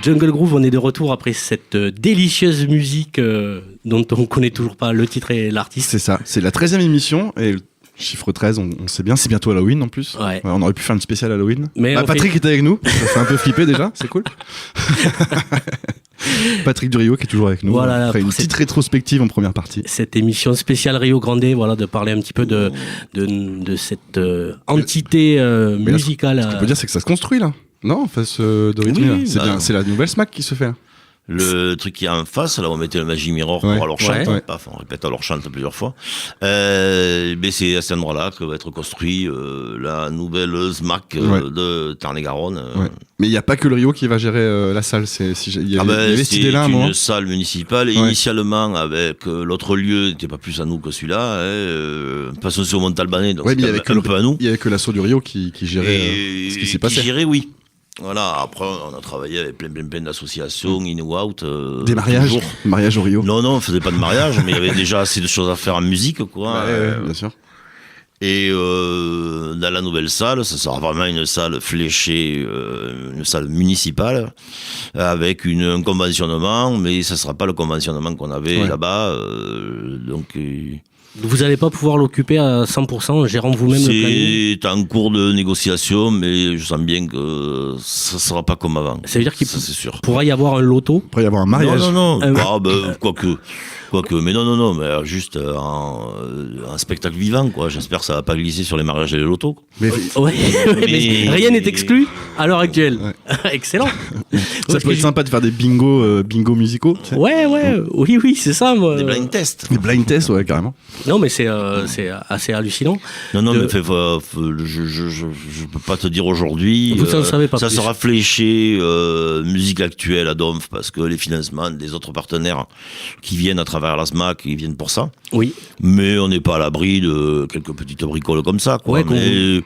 Jungle Groove, on est de retour après cette délicieuse musique dont on connaît toujours pas le titre et l'artiste. C'est ça, c'est la 13e émission et le chiffre 13, on sait bien, c'est bientôt Halloween en plus. Ouais. On aurait pu faire une spéciale Halloween. Mais Patrick était avec nous, ça fait un peu flipper déjà, c'est cool. Patrick Duriot qui est toujours avec nous. Voilà, on ferait une petite rétrospective en première partie. Cette émission spéciale Rio Grande, voilà, de parler un petit peu de cette entité musicale. Ce qu'on peut dire, c'est que ça se construit là. Non, en face de rythme. Oui, C'est la nouvelle SMAC qui se fait. Là. Le truc qui est en face, là, on mettait le Magic Mirror pour alors chante, paf, on répète alors chante plusieurs fois. Mais c'est à cet endroit-là que va être construit la nouvelle SMAC de Tarn-et-Garonne. Ouais. Mais il n'y a pas que le Rio qui va gérer la salle. Il y avait cette idée-là, c'est une salle municipale. Et initialement, avec l'autre lieu, n'était pas plus à nous que celui-là. Passons sur Montalbanais, donc c'est un peu à nous. Il y avait que l'assaut du Rio qui gérait ce qui s'est passé. Qui gérait, oui. Voilà, après on a travaillé avec plein d'associations, in ou out. Des mariages mariage au Rio. Non, on faisait pas de mariage, mais il y avait déjà assez de choses à faire en musique, quoi. Bien sûr. Et dans la nouvelle salle, ça sera vraiment une salle fléchée, une salle municipale, avec un conventionnement, mais ça sera pas le conventionnement qu'on avait là-bas. Vous n'allez pas pouvoir l'occuper à 100% en gérant vous-même le planning. C'est en cours de négociation, mais je sens bien que ça ne sera pas comme avant. Ça veut dire qu'il c'est sûr. pourra y avoir un loto. Il pourrait y avoir un mariage. Non. Quoique, mais non, mais juste un spectacle vivant, quoi. J'espère que ça va pas glisser sur les mariages et les lotos. Mais rien n'est exclu à l'heure actuelle. Ouais. Excellent. Ça peut être sympa de faire des bingo musicaux. Tu sais. Oui, c'est ça, moi. Des blind tests. Des blind tests, ouais, carrément. Non, mais c'est assez hallucinant. Non, mais je peux pas te dire aujourd'hui. Vous ne savez pas ça plus. sera fléché musique actuelle à Donf parce que les financements des autres partenaires qui viennent à travers la SMAC, ils viennent pour ça. Oui. Mais on n'est pas à l'abri de quelques petites bricoles comme ça, quoi. Ouais, mais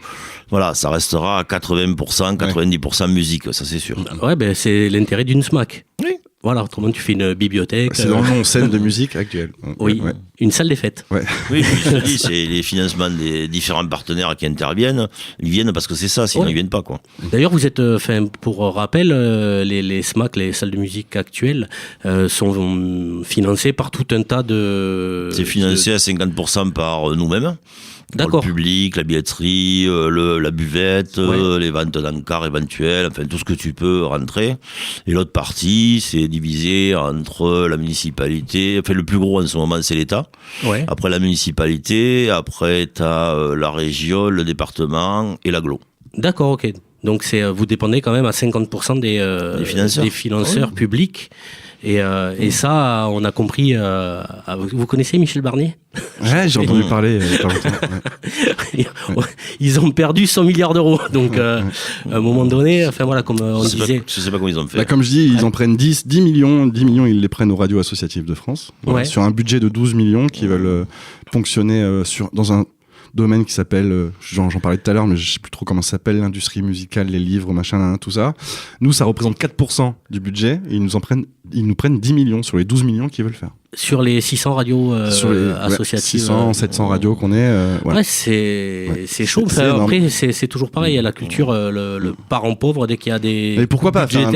voilà, ça restera à 80%, 90% musique, ça c'est sûr. Ouais, c'est l'intérêt d'une SMAC. Oui. Voilà, autrement tu fais une bibliothèque. C'est dans le nom scène de musique actuelle. Oui, une salle des fêtes. Ouais. Oui, je te dis, c'est les financements des différents partenaires qui interviennent. Ils viennent parce que c'est ça, sinon ils viennent pas, quoi. D'ailleurs, vous êtes, pour rappel, les SMAC, les salles de musique actuelles, sont financées par tout un tas de... C'est financé à 50% par nous-mêmes. D'accord. Le public, la billetterie, la buvette, les ventes d'encarts éventuelles, enfin tout ce que tu peux rentrer. Et l'autre partie, c'est divisé entre la municipalité, enfin le plus gros en ce moment c'est l'État. Ouais. Après la municipalité, après t'as la région, le département et l'agglo. D'accord, ok. Donc vous dépendez quand même à 50% des financeurs publics. Et ça, on a compris. Vous connaissez Michel Barnier ? Ouais, j'ai entendu parler. Il y a pas longtemps. Ils ont perdu 100 milliards d'euros. Donc, à un moment donné, enfin voilà, comme on disait. Je sais pas comment ils ont fait. Comme je dis, ils en prennent 10 millions. 10 millions, ils les prennent aux radios associatives de France. Voilà, sur un budget de 12 millions qui veulent fonctionner dans un domaine qui s'appelle, j'en parlais tout à l'heure, mais je sais plus trop comment ça s'appelle, l'industrie musicale, les livres, machin, tout ça. Nous, ça représente 4% du budget et ils nous prennent 10 millions sur les 12 millions qu'ils veulent faire. Sur les 600 radios associatives. 600, 700 radios qu'on est. Ouais, c'est chaud. Enfin, après, c'est toujours pareil. À la culture, le parent pauvre, dès qu'il y a des. Et pourquoi pas faire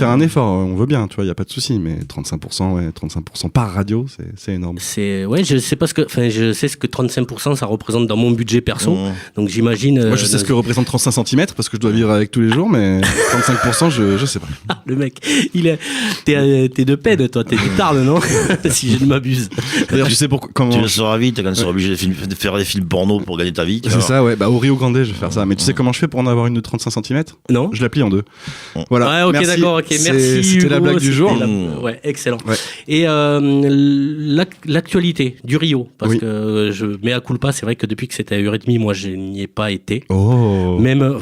un effort ? On veut bien, tu vois, il n'y a pas de souci, mais 35% par radio, c'est énorme. Je sais pas je sais ce que 35% ça représente dans mon budget perso. Donc j'imagine. Moi, je sais ce que représente 35 cm parce que je dois vivre avec tous les jours, mais 35%, je sais pas. Le mec, t'es de peine, toi, t'es du Tarn, non ? Si je ne m'abuse. D'ailleurs, tu sais comment. Tu le sauras vite quand tu seras obligé de faire des films porno pour gagner ta vie. C'est ça, ouais. Au Rio Grande, je vais faire ça. Mais tu sais comment je fais pour en avoir une de 35 cm ? Non. Je la plie en deux. Voilà. Ouais, ok, d'accord, ok. Merci. C'était la blague du jour. Ouais, excellent. Ouais. Et l'actualité du Rio, parce que je mets à culpa, c'est vrai que depuis que c'était à Eurythmie, moi, je n'y ai pas été. Oh. Même,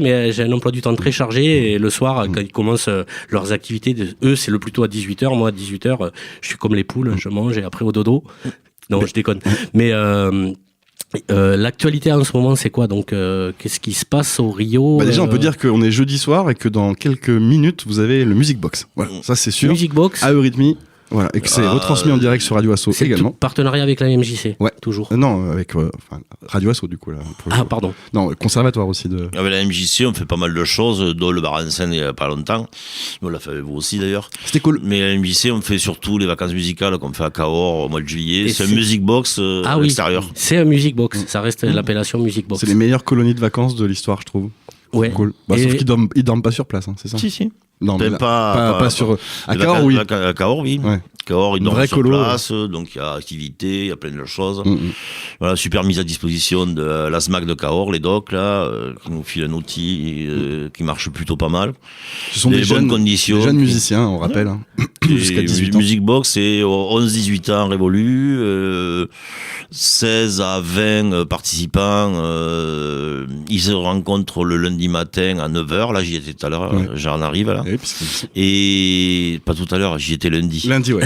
mais j'ai un emploi du temps très chargé et le soir, quand ils commencent leurs activités, eux, c'est le plutôt à 18h. Moi, à 18h, je suis comme les poules, je mange et après au dodo. Non, je déconne. Mais l'actualité en ce moment, c'est quoi ? Donc, qu'est-ce qui se passe au Rio ? Déjà, on peut dire qu'on est jeudi soir et que dans quelques minutes, vous avez le Music Box. Voilà, ça c'est sûr. Music Box. À Eurythmie. Voilà, et que c'est retransmis en direct sur Radio Asso également. Partenariat avec la MJC, ouais. Toujours. Non, avec Radio Asso du coup là. Pardon. Non, conservatoire aussi de. Avec la MJC, on fait pas mal de choses, dont le bar en scène il y a pas longtemps. On l'a fait avec vous aussi d'ailleurs. C'était cool. Mais à la MJC, on fait surtout les vacances musicales qu'on fait à Cahors au mois de juillet. C'est un music box à l'extérieur. Oui, c'est un music box. Ça reste l'appellation music box. C'est les meilleures colonies de vacances de l'histoire, je trouve. Ouais. Cool. Sauf qu'ils dorment pas sur place, hein, c'est ça? Si. Non, mais pas sur. À Cahors, oui. À Cahors, oui. Ouais. Cahors, ils dorment sur colo, place, donc il y a activité, il y a plein de choses. Voilà, super mise à disposition de la SMAC de Cahors, les docs, là, qui nous file un outil qui marche plutôt pas mal. Ce sont des bonnes conditions. Des jeunes musiciens, on rappelle. Hein. Jusqu'à 18 ans. Music Box, c'est 11-18 ans révolus, 16 à 20 participants. Ils se rencontrent le lundi matin à 9h. Là, j'y étais tout à l'heure, j'en arrive là. Et pas tout à l'heure, j'y étais lundi. Lundi, ouais.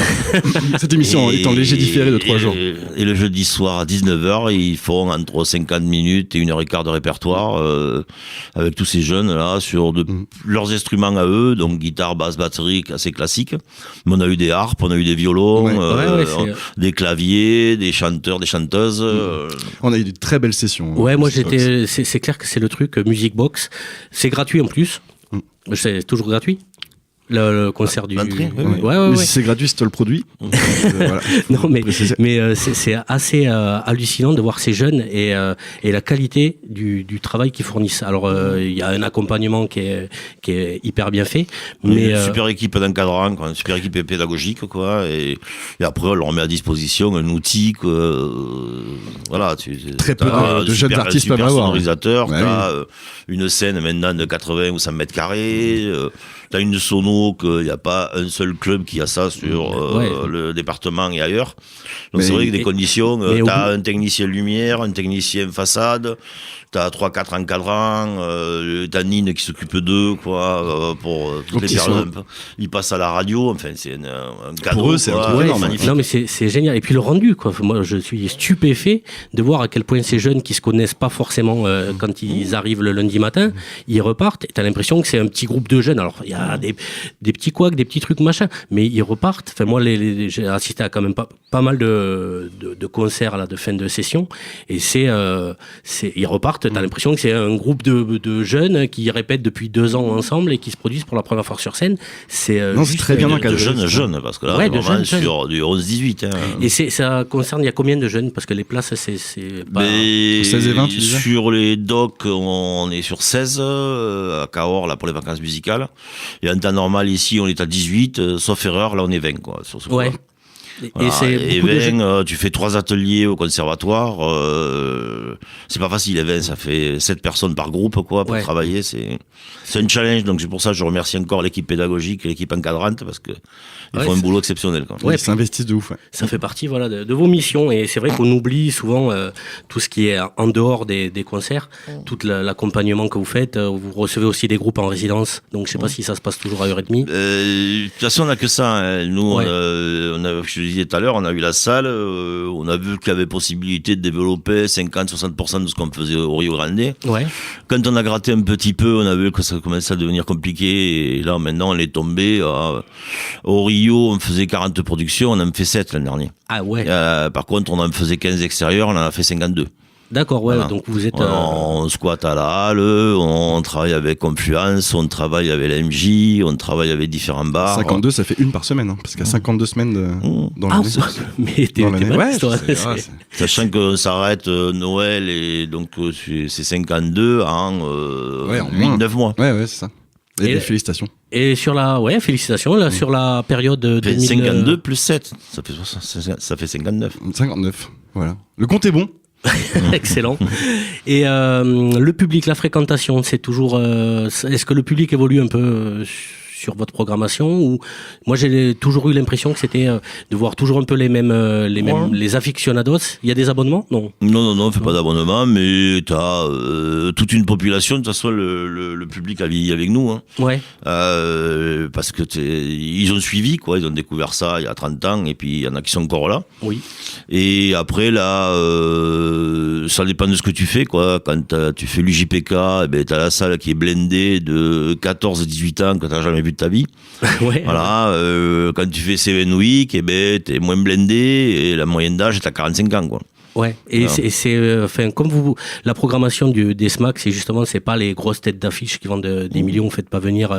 Cette émission étant léger différée de 3 jours. Et le jeudi soir à 19h, ils font entre 50 minutes et 1h15 de répertoire avec tous ces jeunes-là sur leurs instruments à eux, donc guitare, basse, batterie, assez classique. Mais on a eu des harpes, on a eu des violons, des claviers, des chanteurs, des chanteuses. On a eu de très belles sessions. Ouais, moi c'est clair que c'est le truc Music Box. C'est gratuit en plus. C'est toujours gratuit. Le concert du. Mais si c'est gratuit, c'est toi le produit. Voilà. Non, mais c'est assez hallucinant de voir ces jeunes et la qualité du travail qu'ils fournissent. Alors, il y a un accompagnement qui est hyper bien fait. Mais une super équipe d'encadrants, une super équipe pédagogique, quoi. Et après, on leur met à disposition un outil que. Voilà. Très peu de jeunes artistes peuvent avoir. Sonorisateur, une scène maintenant de 80 ou 100 mètres carrés. T'as une sono qu'il n'y a pas un seul club qui a ça sur le département et ailleurs. Donc c'est vrai que des conditions, t'as un technicien lumière, un technicien façade, t'as 3-4 encadrants, t'as Nine qui s'occupe d'eux, quoi, pour toutes les périodes. Ils passent à la radio, enfin c'est un cadeau. Pour eux, c'est un truc magnifique. Non mais c'est génial. Et puis le rendu, quoi. Moi je suis stupéfait de voir à quel point ces jeunes qui se connaissent pas forcément quand ils arrivent le lundi matin, ils repartent et t'as l'impression que c'est un petit groupe de jeunes. Alors il y a des petits couacs, des petits trucs machin, mais ils repartent. Enfin moi j'ai assisté à quand même pas mal de concerts là, de fin de session et ils repartent. T'as l'impression que c'est un groupe de jeunes qui répètent depuis 2 ans ensemble et qui se produisent pour la première fois sur scène. C'est très bien encadré. De jeunes, parce que là, on est vraiment sur du 11-18. Hein. Et ça concerne, il y a combien de jeunes? Parce que les places, c'est pas... 16 et 20, tu disais? Sur les docks, on est sur 16, à Cahors, là, pour les vacances musicales. Et en temps normal, ici, on est à 18, sauf erreur, là, on est 20, quoi. Sur ce ouais. Voilà. Et 20, tu fais 3 ateliers au conservatoire, c'est pas facile, les 20, ça fait 7 personnes par groupe, quoi, pour travailler, c'est un challenge, donc c'est pour ça que je remercie encore l'équipe pédagogique et l'équipe encadrante, parce que ils font un boulot exceptionnel, quoi. Ouais, ils s'investissent de ouf. Ouais. Ça fait partie, voilà, de vos missions, et c'est vrai qu'on oublie souvent tout ce qui est en dehors des concerts, tout l'accompagnement que vous faites, vous recevez aussi des groupes en résidence, donc je sais pas si ça se passe toujours à heure et demie. De toute façon, on a que ça, hein. Nous, on a, je le disais tout à l'heure, on a eu la salle, on a vu qu'il y avait possibilité de développer 50-60% de ce qu'on faisait au Rio Grande. Ouais. Quand on a gratté un petit peu, on a vu que ça commençait à devenir compliqué, et là, maintenant, on est tombé au Rio, on faisait 40 productions, on en fait 7 l'an dernier. Ah ouais. Par contre, on en faisait 15 extérieurs, on en a fait 52. D'accord, ouais, voilà. Donc vous êtes... On squatte à la halle, on travaille avec Confluence, on travaille avec la MJ, on travaille avec différents bars. 52, ça fait une par semaine, hein, parce qu'il y a 52 semaines dans l'année. Mais t'es ouais, sachant qu'on s'arrête Noël, et donc c'est 52 en 8-9 mois. Ouais, c'est ça. Et félicitations. Et sur la... Ouais, félicitations, là, sur la période 2000... 52 plus 7, ça fait 59. 59, voilà. Le compte est bon. Excellent. Et le public, la fréquentation, c'est toujours... est-ce que le public évolue un peu sur votre programmation, ou moi j'ai toujours eu l'impression que c'était de voir toujours un peu les mêmes les aficionados. Il y a des abonnements? Non, on fait pas d'abonnement, mais t'as toute une population. De toute façon, le public a vieilli avec nous, hein. Ouais. Parce que ils ont suivi, quoi. Ils ont découvert ça il y a 30 ans, et puis il y en a qui sont encore là. Oui. Et après là, ça dépend de ce que tu fais, quoi. Quand tu fais l'UJPK, eh ben, t'as la salle qui est blindée de 14-18 ans que t'as jamais vu de ta vie. Ouais. Voilà. Quand tu fais Seven Week, eh ben, t'es moins blindé et la moyenne d'âge est à 45 ans, quoi. Ouais, et c'est enfin, comme la programmation des SMAC, c'est pas les grosses têtes d'affiche qui vendent des millions, faites pas venir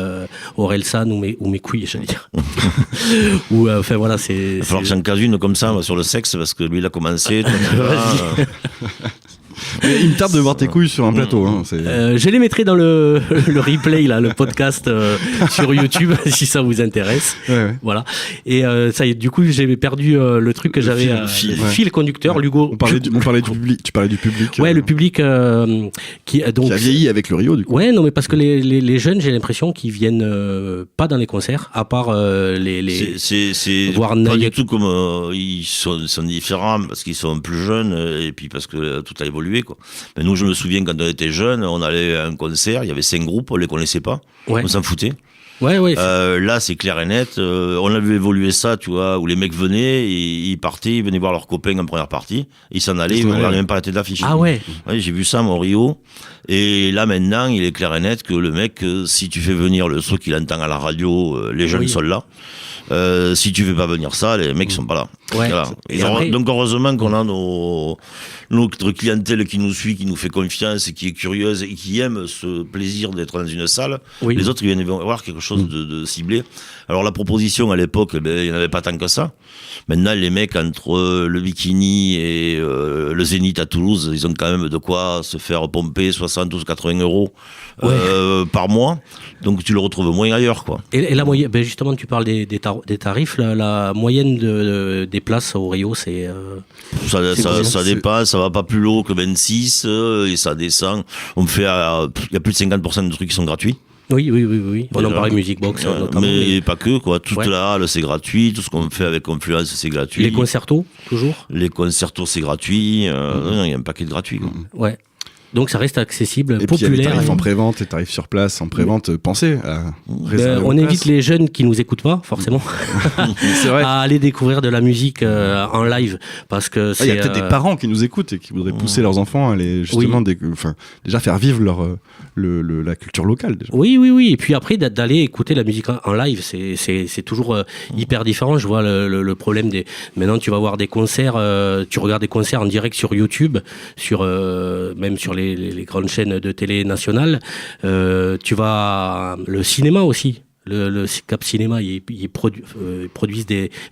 Orelsan ou mes couilles, j'allais dire. Ou enfin voilà, Il va falloir que j'en case une comme ça, sur le sexe, parce que lui il a commencé. Mais il me tarde de voir tes couilles sur un plateau. Hein, je les mettrai dans le replay, là, le podcast sur YouTube, si ça vous intéresse. Ouais. Voilà. Et ça y est, du coup, j'ai perdu le truc que j'avais, le fil conducteur, Lugo. On parlait du public. Tu parlais du public. Ouais, le public qui a vieilli avec le Rio, du coup. Ouais, non, mais parce que les jeunes, j'ai l'impression qu'ils viennent pas dans les concerts, à part c'est voir pas du tout comme ils sont différents parce qu'ils sont plus jeunes et puis parce que tout a évolué, quoi. Mais nous, je me souviens quand on était jeunes, on allait à un concert, il y avait 5 groupes, on les connaissait pas, on s'en foutait. Ouais. Là, c'est clair et net. On a vu évoluer ça, tu vois, où les mecs venaient, ils partaient, ils venaient voir leurs copains en première partie, ils s'en allaient, ils ne regardaient même pas la tête d'affiche. Ah ouais. Ouais, j'ai vu ça, au Rio. Et là, maintenant, il est clair et net que le mec, si tu fais venir le truc qu'il entend à la radio, les jeunes sont là. Si tu fais pas venir ça, les mecs sont pas là. Ouais. Voilà. Donc heureusement qu'on a notre clientèle qui nous suit, qui nous fait confiance et qui est curieuse et qui aime ce plaisir d'être dans une salle. Oui. Les autres, ils viennent voir quelque chose de ciblé. Alors la proposition à l'époque, il n'y en avait pas tant que ça. Maintenant, les mecs, entre le Bikini et le Zénith à Toulouse, ils ont quand même de quoi se faire pomper 60 ou 80 euros par mois. Donc tu le retrouves moins ailleurs, quoi. Et la moyenne, justement, tu parles des tarifs, la moyenne des places au Rio, c'est... ça dépend, ça va pas plus haut que 26 et ça descend. Il y a plus de 50% de trucs qui sont gratuits. Oui. On en parlait Music Box notamment. Mais pas que, quoi. Toute la halle, c'est gratuit. Tout ce qu'on fait avec Confluence, c'est gratuit. Les concertos, toujours ? Les concertos, c'est gratuit. Il y a un paquet de gratuits, quoi. Ouais. Donc ça reste accessible, et populaire. Et puis il y a les tarifs en prévente, les tarifs sur place. En prévente, pensez à réserver on invite les jeunes qui nous écoutent pas, forcément, c'est vrai. à aller découvrir de la musique en live, parce que il y a peut-être des parents qui nous écoutent et qui voudraient pousser leurs enfants à aller justement déjà faire vivre la culture locale. Déjà. Oui. Et puis après d'aller écouter la musique en live, c'est toujours hyper différent. Je vois le problème maintenant tu vas voir des concerts, tu regardes des concerts en direct sur YouTube, même sur les grandes chaînes de télé nationales. Tu vas le cinéma aussi, le Cap Cinéma, ils produisent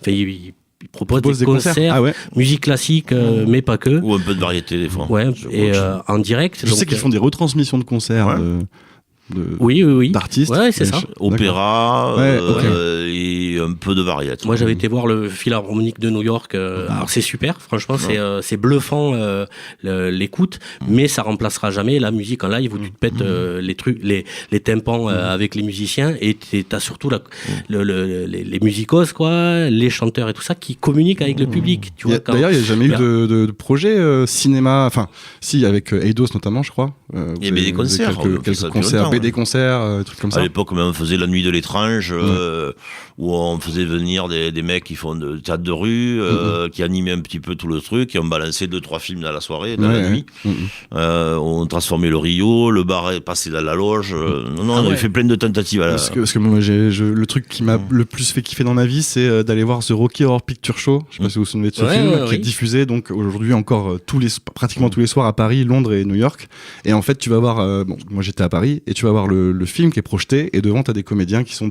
ils proposent des concerts, musique classique, mais pas que. Ou un peu de variété des fois. Ouais, et en direct. Je sais qu'ils font des retransmissions de concerts. Oui. D'artistes. Ouais, c'est ça. Opéra et un peu de variété. Moi, j'avais été voir le Philharmonique de New York. Alors, c'est super. Franchement, c'est bluffant l'écoute, mais ça remplacera jamais la musique en live où tu te pètes les trucs, les tympans avec les musiciens, et t'as surtout les musicos, quoi, les chanteurs et tout ça qui communiquent avec le public. Tu vois, d'ailleurs, il n'y a jamais eu de projet cinéma. Enfin, si, avec Eidos notamment, je crois. Il y avait des concerts. Quelques concerts. Des concerts, trucs comme ça. À l'époque, on faisait la nuit de l'étrange, où on faisait venir des mecs qui font de théâtre de rue, qui animaient un petit peu tout le truc, et on balançait 2-3 films dans la soirée, dans la nuit. On transformait le Rio, le bar est passé dans la loge. On avait fait plein de tentatives. Parce que moi, le truc qui m'a le plus fait kiffer dans ma vie, c'est d'aller voir The Rocky Horror Picture Show. Je sais pas si vous vous souvenez de ce film, qui est diffusé donc aujourd'hui encore pratiquement tous les soirs à Paris, Londres et New York. Et en fait, tu vas voir. Moi, j'étais à Paris, et tu vas voir le film qui est projeté, et devant t'as des comédiens qui sont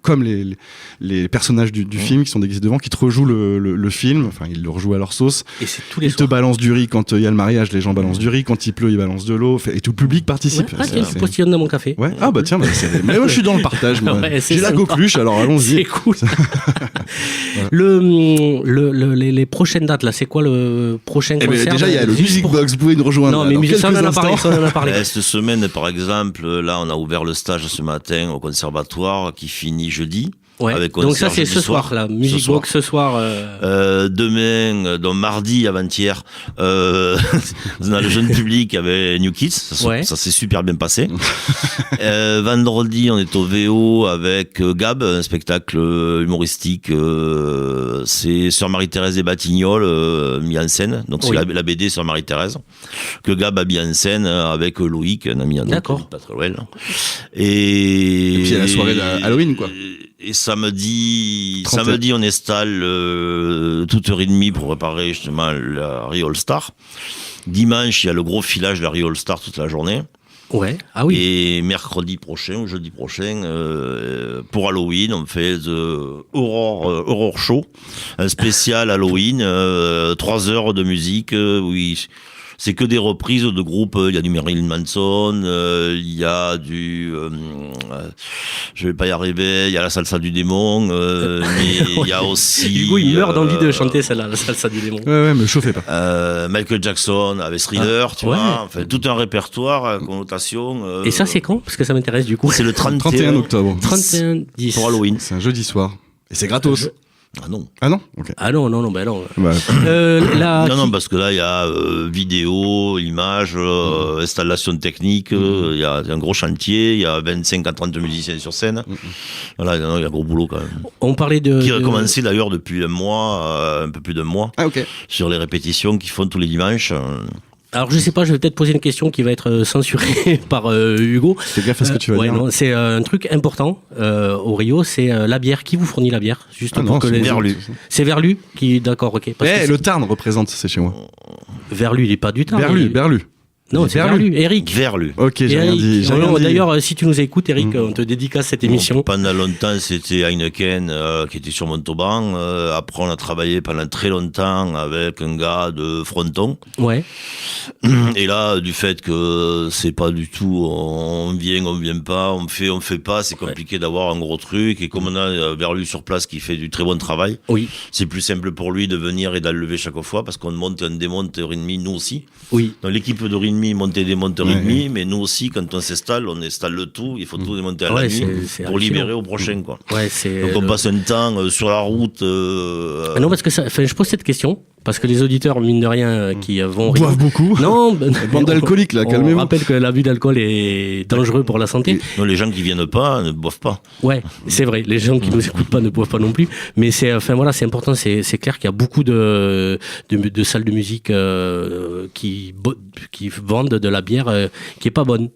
comme les personnages du film, qui sont déguisés devant, qui te rejouent le film. Enfin, ils le rejouent à leur sauce. Et c'est tous les soirs. Ils te balancent du riz quand il y a le mariage, les gens balancent du riz, quand il pleut ils balancent de l'eau, et tout le public participe. Tiens, tu postillonnes dans mon café. Ouais. Ah bah tiens, mais moi je suis dans le partage. J'ai la coqueluche, alors allons-y. C'est cool. Les prochaines dates là, c'est quoi le prochain concert? Déjà il y a le Music Box, vous pouvez nous rejoindre. Non, mais ça on en a parlé. Cette semaine, par exemple, là, on a ouvert le stage ce matin au conservatoire qui finit jeudi. Ouais. Avec Donc ça concert c'est jeudi ce soir, la Music Box ce soir. Demain, donc mardi avant-hier, dans le jeune public avec New Kids, ça s'est super bien passé. Vendredi, on est au VO avec Gab, un spectacle humoristique. C'est Sœur Marie-Thérèse des Batignolles mis en scène. Donc c'est la BD Sœur Marie-Thérèse que Gab a mis en scène avec Loïc, un ami à nous, pas très loin. Et puis il y a la soirée d'Halloween, quoi. Et samedi, on installe toute heure et demie pour préparer justement la Rio All Star. Dimanche, il y a le gros filage de la Rio All Star toute la journée. Ouais, ah oui. Et mercredi prochain ou jeudi prochain, pour Halloween, on fait Horror Show, un spécial Halloween, 3 heures de musique, oui. C'est que des reprises de groupes. Il y a du Marilyn Manson, il y a du... je vais pas y arriver. Il y a la salsa du démon, mais il y a aussi... Hugo, il meurt d'envie de chanter celle-là, la salsa du démon. Ouais, me chauffez pas. Michael Jackson avec Thriller, tu vois. Enfin, tout un répertoire, connotation. Et ça, c'est quand? Parce que ça m'intéresse du coup. C'est le 31 octobre. 31-10. Pour Halloween. C'est un jeudi soir. Et c'est gratos. Ah non. Ah non, okay. Ah non, ben non. Bah. Non, parce que là, il y a vidéo, images, installation technique, il y a un gros chantier, il y a 25 à 30 musiciens sur scène. Voilà, il y a un gros boulot quand même. On parlait de... Qui a commencé d'ailleurs depuis un mois, un peu plus d'un mois, sur les répétitions qu'ils font tous les dimanches. Alors je sais pas, je vais peut-être poser une question qui va être censurée par Hugo. Fais gaffe à ce que tu vas dire. Non, c'est un truc important au Rio, c'est la bière. Qui vous fournit la bière? Juste pour que Verlu. C'est Verlu qui, d'accord, ok. Le Tarn représente, c'est chez moi. Verlu, il est pas du Tarn. Berlu. Non, c'est Verlu. Eric. Verlu. Ok, j'ai rien dit. D'ailleurs, si tu nous écoutes, Eric, on te dédicace cette émission. Pendant longtemps, c'était Heineken qui était sur Montauban. Après, on a travaillé pendant très longtemps avec un gars de Fronton. Ouais. Et là, du fait que c'est pas du tout, on vient pas, on fait pas, c'est compliqué d'avoir un gros truc. Et comme on a Verlu sur place qui fait du très bon travail, c'est plus simple pour lui de venir et d'enlever chaque fois parce qu'on monte, on démonte heure et demie, nous aussi. Oui. Donc l'équipe de Rinmi monter des monteurs et demi, mais nous aussi, quand on s'installe, on installe le tout, il faut tout démonter à la nuit pour libérer au prochain, quoi. Ouais, donc on passe un temps sur la route. Non, parce que je pose cette question. Parce que les auditeurs, mine de rien, qui vont... boivent beaucoup. Non, bande d'alcooliques, là, calmez-vous. On rappelle que l'abus d'alcool est dangereux pour la santé. Non, les gens qui viennent pas ne boivent pas. Ouais, c'est vrai. Les gens qui nous écoutent pas ne boivent pas non plus. Mais c'est important. C'est clair qu'il y a beaucoup de salles de musique qui vendent de la bière qui est pas bonne.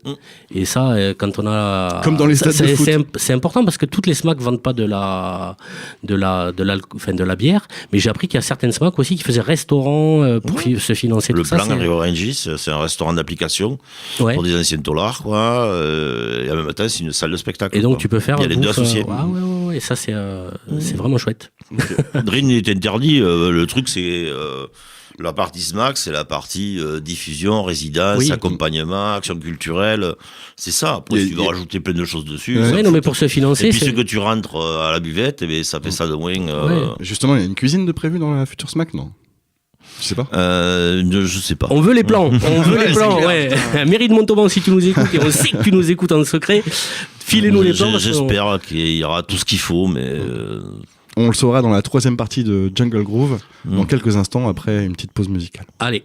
Et ça, quand on a... Comme dans les stades de foot. C'est important parce que toutes les SMAC vendent pas de la bière. Mais j'ai appris qu'il y a certaines SMAC aussi qui faisaient restaurant pour se financer. Le tout ça, plan Rio Rangis, c'est un restaurant d'application pour des anciens taulards, quoi. Et en même temps, c'est une salle de spectacle. Et donc, tu peux faire. Il y a les deux associés. Ouais. Et ça, c'est vraiment chouette. Dream est interdit. Le truc, c'est la partie SMAC, c'est la partie diffusion, résidence, accompagnement, action culturelle. C'est ça. Après, si tu veux rajouter plein de choses dessus. Oui, non, mais pour se financer. Et puis, ce que tu rentres à la buvette, ça fait ça de moins. Justement, il y a une cuisine de prévue dans la future SMAC, non? Je sais pas. Je sais pas. On veut les plans. On veut les plans. Ouais. Mairie de Montauban, si tu nous écoutes, et on sait que tu nous écoutes en secret, filez-nous les plans. J'espère qu'il y aura tout ce qu'il faut, mais. On le saura dans la 3e partie de Jungle Groove, dans quelques instants, après une petite pause musicale. Allez.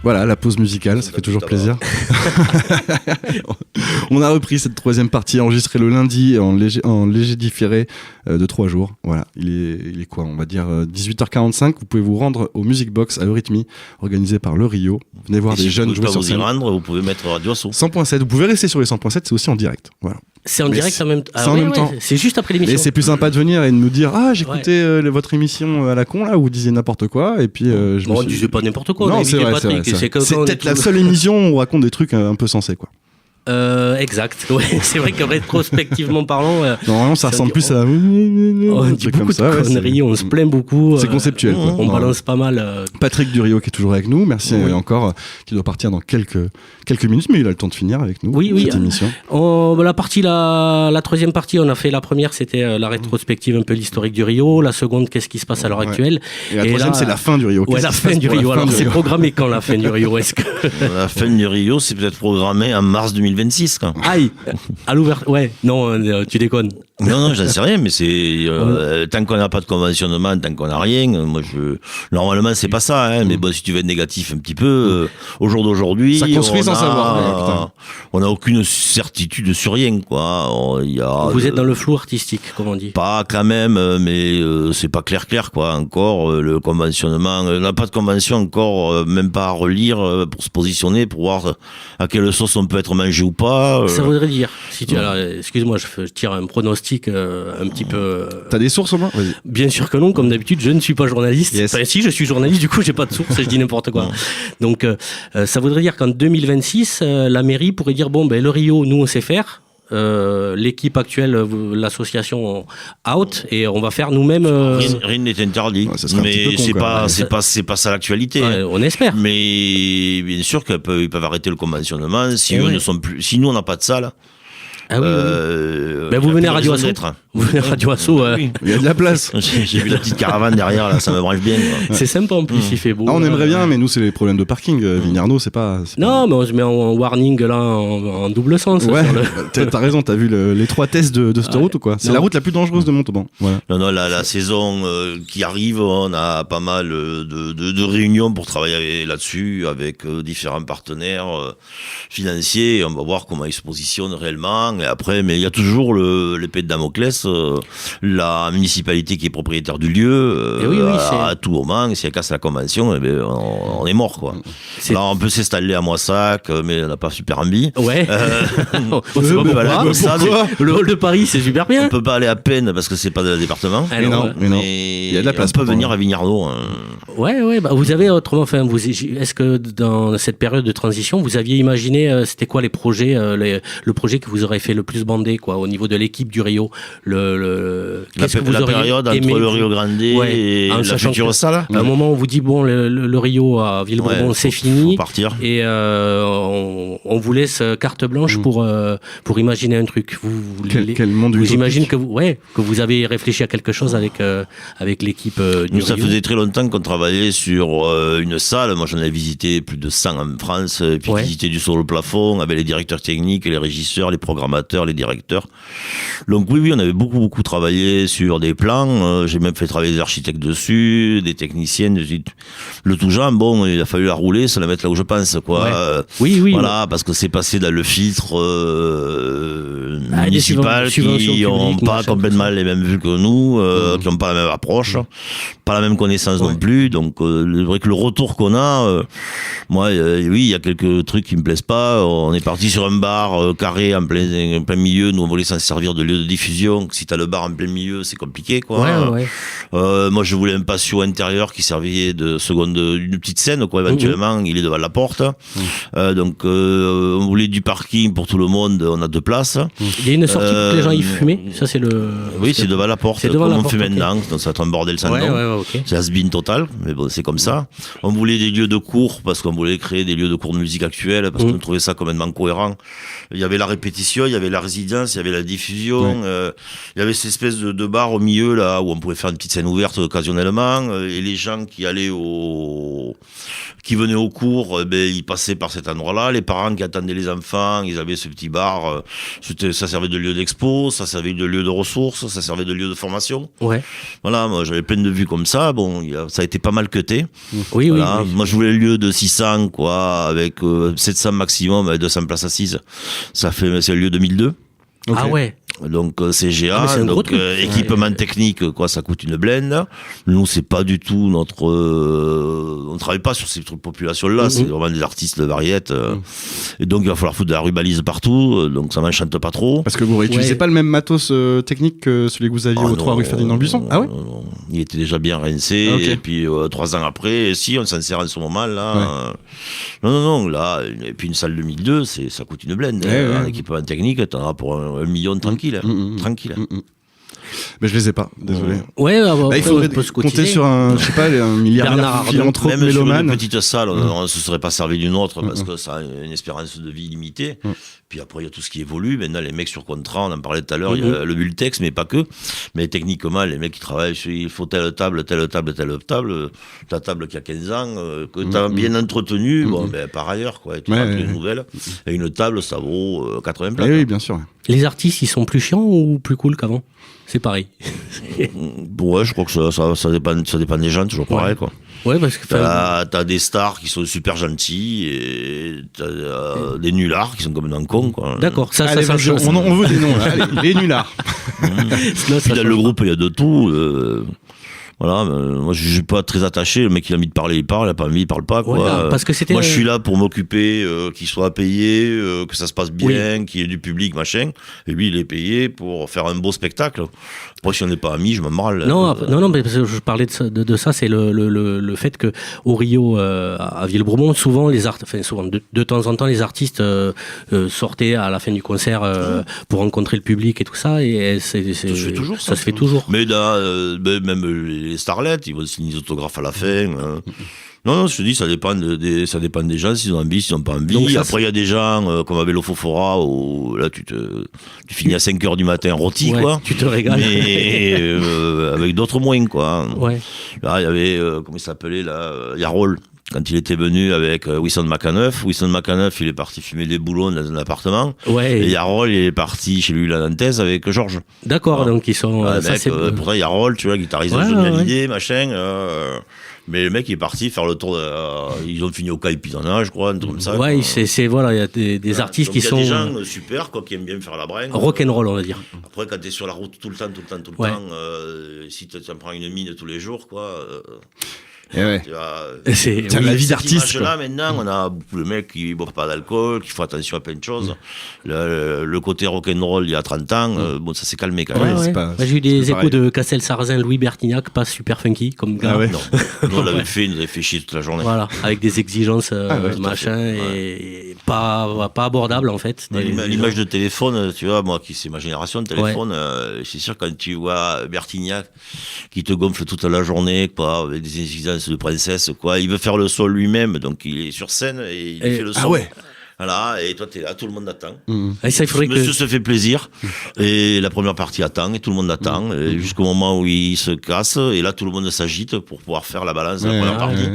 Voilà, la pause musicale, ça fait toujours plaisir. On a repris cette troisième partie enregistrée le lundi en léger différé de 3 jours. Voilà, il est quoi, on va dire 18h45. Vous pouvez vous rendre au Music Box à Eurythmie, organisé par le Rio. Venez voir des jeunes jouer sur scène. Vous pouvez mettre Radio Asso. 100.7, vous pouvez rester sur les 100.7, c'est aussi en direct. Voilà. C'est en direct en même temps. C'est en même temps. C'est juste après l'émission. Mais c'est plus sympa de venir et de nous dire j'écoutais votre émission à la con là où vous disiez n'importe quoi et puis on disait pas n'importe quoi. Non, c'est vrai, c'est peut-être la seule émission où on raconte des trucs un peu sensés quoi. Exact. Ouais, c'est vrai que rétrospectivement parlant, normalement ça ressemble plus à. On dit beaucoup de conneries, on se plaît beaucoup. C'est conceptuel. Quoi. On balance pas mal. Patrick Durio qui est toujours avec nous, merci encore, qui doit partir dans quelques minutes, mais il a le temps de finir avec nous. Cette émission. La troisième partie, on a fait la première, c'était la rétrospective un peu l'historique du Rio. La seconde, qu'est-ce qui se passe à l'heure actuelle. Et la troisième, c'est la fin du Rio. Ouais, la fin du Rio. Alors c'est programmé quand la fin du Rio? La fin du Rio, c'est peut-être programmé en mars 2026. Quoi. Aïe, à l'ouverture. Ouais, non, tu déconnes. Non, j'en sais rien, mais c'est tant qu'on n'a pas de conventionnement, tant qu'on n'a rien. Normalement, c'est pas ça. Hein, mais bon, si tu veux être négatif un petit peu, au jour d'aujourd'hui, ça construit sans savoir. On n'a aucune certitude sur rien, quoi. Vous êtes dans le flou artistique, comme on dit. Pas quand même, mais c'est pas clair, quoi. Encore le conventionnement, on n'a pas de convention encore, même pas à relire pour se positionner, pour voir à quelle sauce on peut être mangé ou pas. Ça voudrait dire, alors, excuse-moi, je tire un pronostic un petit peu. T'as des sources au moins? Vas-y. Bien sûr que non, comme d'habitude, je ne suis pas journaliste. Yes. Enfin, si, je suis journaliste, du coup, j'ai pas de source et je dis n'importe quoi. Donc, ça voudrait dire qu'en 2026, la mairie pourrait dire le Rio, nous, on sait faire. L'équipe actuelle, l'association out, et on va faire nous-mêmes. Rien n'est interdit, mais c'est pas ça l'actualité. Ouais, on espère. Mais bien sûr qu'ils peuvent arrêter le conventionnement si eux ne sont plus. Si nous on n'a pas de salle. Ah oui. Ben vous venez à Radio Asso. Vous venez à Radio Asso. Il y a de la place. J'ai vu la petite caravane derrière, là, ça me branche bien. Quoi. C'est sympa en plus, il fait beau. On aimerait bien, mais nous, c'est les problèmes de parking. Vignarno, c'est pas. Non, mais on se met en warning là, en double sens. Ouais, t'as raison, t'as vu l'étroitesse de cette route ou quoi? C'est la route la plus dangereuse de Montauban. Voilà. Non, la saison qui arrive, on a pas mal de réunions pour travailler là-dessus avec différents partenaires financiers. Et on va voir comment ils se positionnent réellement. Et après, mais il y a toujours l'épée de Damoclès, la municipalité qui est propriétaire du lieu, à tout moment, si elle casse la convention, on est mort, quoi. Là, on peut s'installer à Moissac, mais on n'a pas super envie. Ouais. Le hall de Paris, c'est super bien. On peut pas aller à peine parce que c'est pas de département. Mais non. Il y a de la place. On peut venir à Vignarno. Ouais. Vous avez autrement, est-ce que dans cette période de transition, vous aviez imaginé, c'était quoi les projets, le projet que vous aurez fait le plus bander, quoi, au niveau de l'équipe du Rio, la période entre le Rio Grande et la future salle. À un moment, on vous dit le Rio à Villebourbon, c'est fini. Faut partir. Et on vous laisse carte blanche pour imaginer un truc. Quel monde j'imagine que vous avez réfléchi à quelque chose avec l'équipe du Rio. Ça faisait très longtemps qu'on travaillait sur une salle. Moi, j'en ai visité plus de 100 en France, et puis visité du sol au plafond avec les directeurs techniques, les régisseurs, les programmateurs, les directeurs. Donc oui, on avait beaucoup travaillé sur des plans. J'ai même fait travailler des architectes dessus, des techniciennes, le tout genre. Bon, il a fallu la rouler, se la mettre là où je pense, quoi. Oui. Voilà, parce que c'est passé dans le filtre municipal qui n'ont pas complètement les mêmes vues que nous, qui n'ont pas la même approche, pas la même connaissance non plus. Donc, c'est vrai que le retour qu'on a, moi, oui, il y a quelques trucs qui me plaisent pas. On est parti sur un bar carré en plein milieu. Nous, on voulait s'en servir de lieu de diffusion. Si t'as le bar en plein milieu, c'est compliqué, quoi. Moi, je voulais un patio intérieur qui servait d'une petite scène, quoi, éventuellement. Il est devant la porte. Donc, on voulait du parking pour tout le monde. On a 2 places. Il y a une sortie pour que les gens y fument. Ça, c'est le. Oui, c'est devant la porte. Comme on fait maintenant. Donc, ça va être un bordel sans nom. C'est has-been total. Mais bon, c'est comme ça. On voulait des lieux de cours parce qu'on voulait créer des lieux de cours de musique actuelle parce qu'on trouvait ça complètement cohérent. Il y avait la répétition, il y avait la résidence, il y avait la diffusion. Il y avait cette espèce de bar au milieu là où on pouvait faire une petite scène ouverte occasionnellement. Et les gens qui venaient au cours, ils passaient par cet endroit-là. Les parents qui attendaient les enfants, ils avaient ce petit bar. Ça servait de lieu d'expo, ça servait de lieu de ressources, ça servait de lieu de formation. Voilà, moi j'avais plein de vues comme ça. Bon, ça a été pas pas mal cuté. Oui, Voilà. oui. Moi, je voulais le lieu de 600, quoi, avec 700 maximum, avec 200 places assises. C'est le lieu de 1002. Ok. Ah ouais. Donc CGA, Ah, mais c'est un gros donc truc. équipement technique, quoi, ça coûte une blende. Nous, c'est pas du tout notre, on travaille pas sur ces populations-là, c'est vraiment des artistes de variété. Et donc il va falloir foutre de la rubalise partout, donc ça m'enchante pas trop. Parce que vous réutilisez pas le même matos technique que celui que vous aviez aux 3 rue Ferdinand Buisson. Ah ouais. Non. Il était déjà bien rincé, Ah, ok. et puis 3 ans après, si on s'en sert en ce moment là. Non, là, et puis une salle de 1002, ça coûte une blende. Un équipement technique, t'en as pour 1 million tranquille. Tranquille. Mais je les ai pas, désolé. Ouais, Il faudrait on peut se compter cotiser. sur un milliardaire Bernard Arnault. philanthrope Même sur mélomane. une petite salle, on ne se serait pas servi d'une autre parce que ça a une espérance de vie limitée. Puis après, il y a tout ce qui évolue. Maintenant, les mecs sur contrat, on en parlait tout à l'heure, il y a le Bultex, mais pas que. Mais techniquement, les mecs qui travaillent, il faut telle table. Ta table qui a 15 ans, que tu as bien entretenue, par ailleurs, quoi. Et tu prends les nouvelles. Et une table, ça vaut 80 plaques. Oui, bien sûr. Les artistes, ils sont plus chiants ou plus cool qu'avant? C'est pareil. Ouais, je crois que ça dépend des gens, toujours pareil, quoi. Ouais, parce que T'as des stars qui sont super gentils et t'as des nullards qui sont comme un con, quoi. d'accord, ça Allez, change. on veut des noms, là. Allez, les nullards. Sinon, ça Puis dans change le pas. groupe, il y a de tout. Voilà, moi je suis pas très attaché. Le mec il a envie de parler, il parle. Il a pas envie, il parle pas. Quoi. Ouais, parce que c'était. Moi je suis là pour m'occuper, qu'il soit payé, que ça se passe bien, qu'il y ait du public, machin. Et lui il est payé pour faire un beau spectacle. Moi si on n'est pas amis, je me marre. Non, mais parce que je parlais de ça, c'est le fait que au Rio, à Villebreumont, souvent de temps en temps, les artistes sortaient à la fin du concert pour rencontrer le public et tout ça, et ça se fait toujours. Ça se fait toujours. Mais là, même les starlets, ils vont signer des autographes à la fin. Non, je te dis, ça dépend des gens, s'ils ont envie, s'ils n'ont pas envie. Donc, après, il y a des gens, comme à Vélo Fofora, où là, tu finis à 5h du matin rôti, quoi. Tu te régales. Mais avec d'autres moyens, quoi. Ouais. Là, il y avait, comment il s'appelait, là, Yarol. Quand il était venu avec Wilson Macaneuf, il est parti fumer des boulons dans un appartement. Ouais. Et Yarol, il est parti chez lui, la Nantaise, avec Georges. D'accord, donc ils sont. Pourtant, Yarol, tu vois, guitariste de Johnny Hallyday, machin. Mais le mec il est parti faire le tour ils ont fini au Caïpizana, je crois, un truc comme ça. Ouais, voilà, il y a des artistes qui sont. Il y a des gens super, quoi, qui aiment bien faire la bringue. Rock'n'roll, on va dire. Après, quand t'es sur la route tout le temps, si tu en prends une mine tous les jours, quoi. Ouais. C'est la vie d'artiste. Là, maintenant, on a beaucoup de mecs qui ne boivent pas d'alcool, qui font attention à plein de choses. Le côté rock'n'roll, il y a 30 ans, bon, ça s'est calmé quand même. J'ai eu des échos de Cassel-Sarrazin, Louis Bertignac, pas super funky comme gars. Ah ouais. Non, nous, on l'avait fait, il nous avait fait chier toute la journée. Voilà, avec des exigences, machin, et pas abordable en fait. L'image de téléphone, tu vois, moi qui c'est ma génération de téléphone, c'est sûr quand tu vois Bertignac qui te gonfle toute la journée, quoi, avec des exigences de princesse, quoi. Il veut faire le sol lui-même, donc il est sur scène et il fait le sol. Ah ouais. Voilà, et toi t'es là, tout le monde attend. Et ça, il faudrait Monsieur se fait plaisir, et la première partie attend, et tout le monde attend, jusqu'au moment où il se casse, et là tout le monde s'agite pour pouvoir faire la balance de la première partie.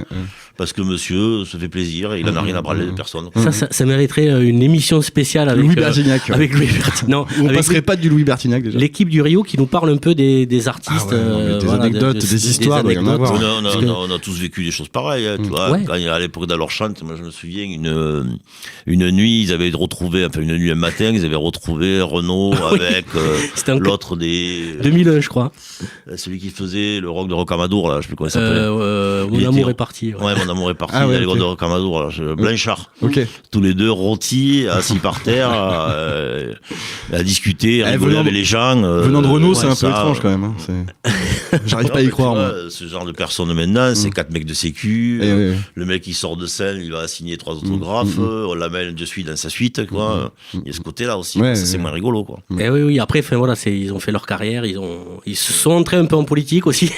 Parce que monsieur se fait plaisir et il en a rien à branler de personne. Ça mériterait une émission spéciale avec Louis Bertignac. Avec Louis Bertignac. Non, on passerait pas du Louis Bertignac déjà. L'équipe du Rio qui nous parle un peu des artistes, des anecdotes, des histoires. On a tous vécu des choses pareilles. Tu vois, quand à l'époque d'Alorchante, moi je me souviens une nuit, ils avaient retrouvé, enfin une nuit un matin, ils avaient retrouvé Renaud avec l'autre des 2001, je crois. Celui qui faisait le rock de Rocamadour, là, je sais plus comment il s'appelait. Mon amour est parti. Ouais, mon amour est parti. Les gars de Rocamadour, Blanchard. Tous les deux rôtis, assis par terre, à discuter, à rigoler avec les gens. Venant de Renaud, c'est un peu étrange quand même. J'arrive pas à y croire. Moi. Ce genre de personne maintenant, c'est 4 mecs de sécu. Le mec il sort de scène, il va signer 3 autographes. On l'amène de suite dans sa suite, quoi. Il y a ce côté-là aussi. C'est moins rigolo, quoi. Et oui. Après, voilà, ils ont fait leur carrière, ils se sont entrés un peu en politique aussi.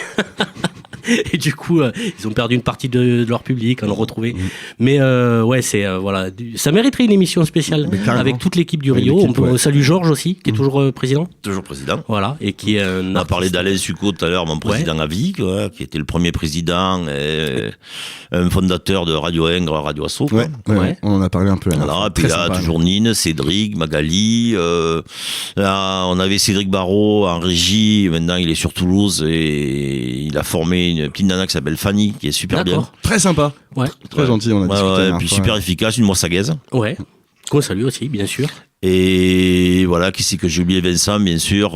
Et du coup, ils ont perdu une partie de leur public, on l'a retrouvé. Mais voilà, ça mériterait une émission spéciale avec toute l'équipe du Rio. On salue Georges aussi, qui est toujours président. Toujours président. Voilà, et qui est on a parlé d'Alain Succo tout à l'heure, mon président à vie, quoi, qui était le premier président et un fondateur de Radio Ingres, Radio Asso. On en a parlé un peu. Voilà, puis là, toujours Nine, Cédric, Magali. Là, on avait Cédric Barrault en régie. Maintenant, il est sur Toulouse et il a formé une petite nana qui s'appelle Fanny, qui est super bien. Très sympa. Ouais. Très gentil, on a discuté. Puis super efficace, une moissagaise. Ouais. Qu'on salue aussi, bien sûr. Et voilà, qui c'est que j'ai oublié? Vincent, bien sûr,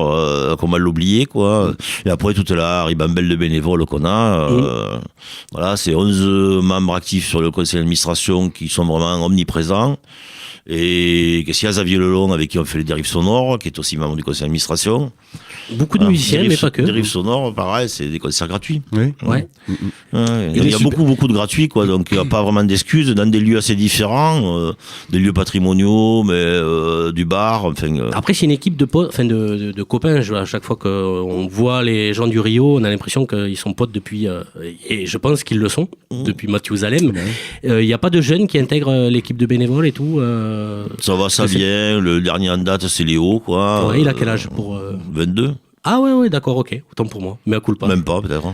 comment l'oublier, quoi. Et après, toute la ribambelle de bénévoles qu'on a, voilà, c'est 11 membres actifs sur le conseil d'administration qui sont vraiment omniprésents. Et qu'est-ce qu'il y a? Xavier Lelon, avec qui on fait les dérives sonores, qui est aussi membre du conseil d'administration. Beaucoup de musiciens, mais pas que. Les dérives sonores, pareil, c'est des concerts gratuits. Oui. Ouais. Il y a beaucoup de gratuits, quoi. Donc il n'y a pas vraiment d'excuses dans des lieux assez différents, des lieux patrimoniaux, mais du bar. Enfin. Après, c'est une équipe de copains. À chaque fois qu'on voit les gens du Rio, on a l'impression qu'ils sont potes depuis, et je pense qu'ils le sont depuis Mathusalem. Il n'y a pas de jeunes qui intègrent l'équipe de bénévoles et tout. Ça va, ça vient. Le dernier en date, c'est Léo, quoi. Ouais, il a quel âge pour 22. Ah ouais, d'accord, ok. Autant pour moi. Mais à coup pas. Même pas, peut-être.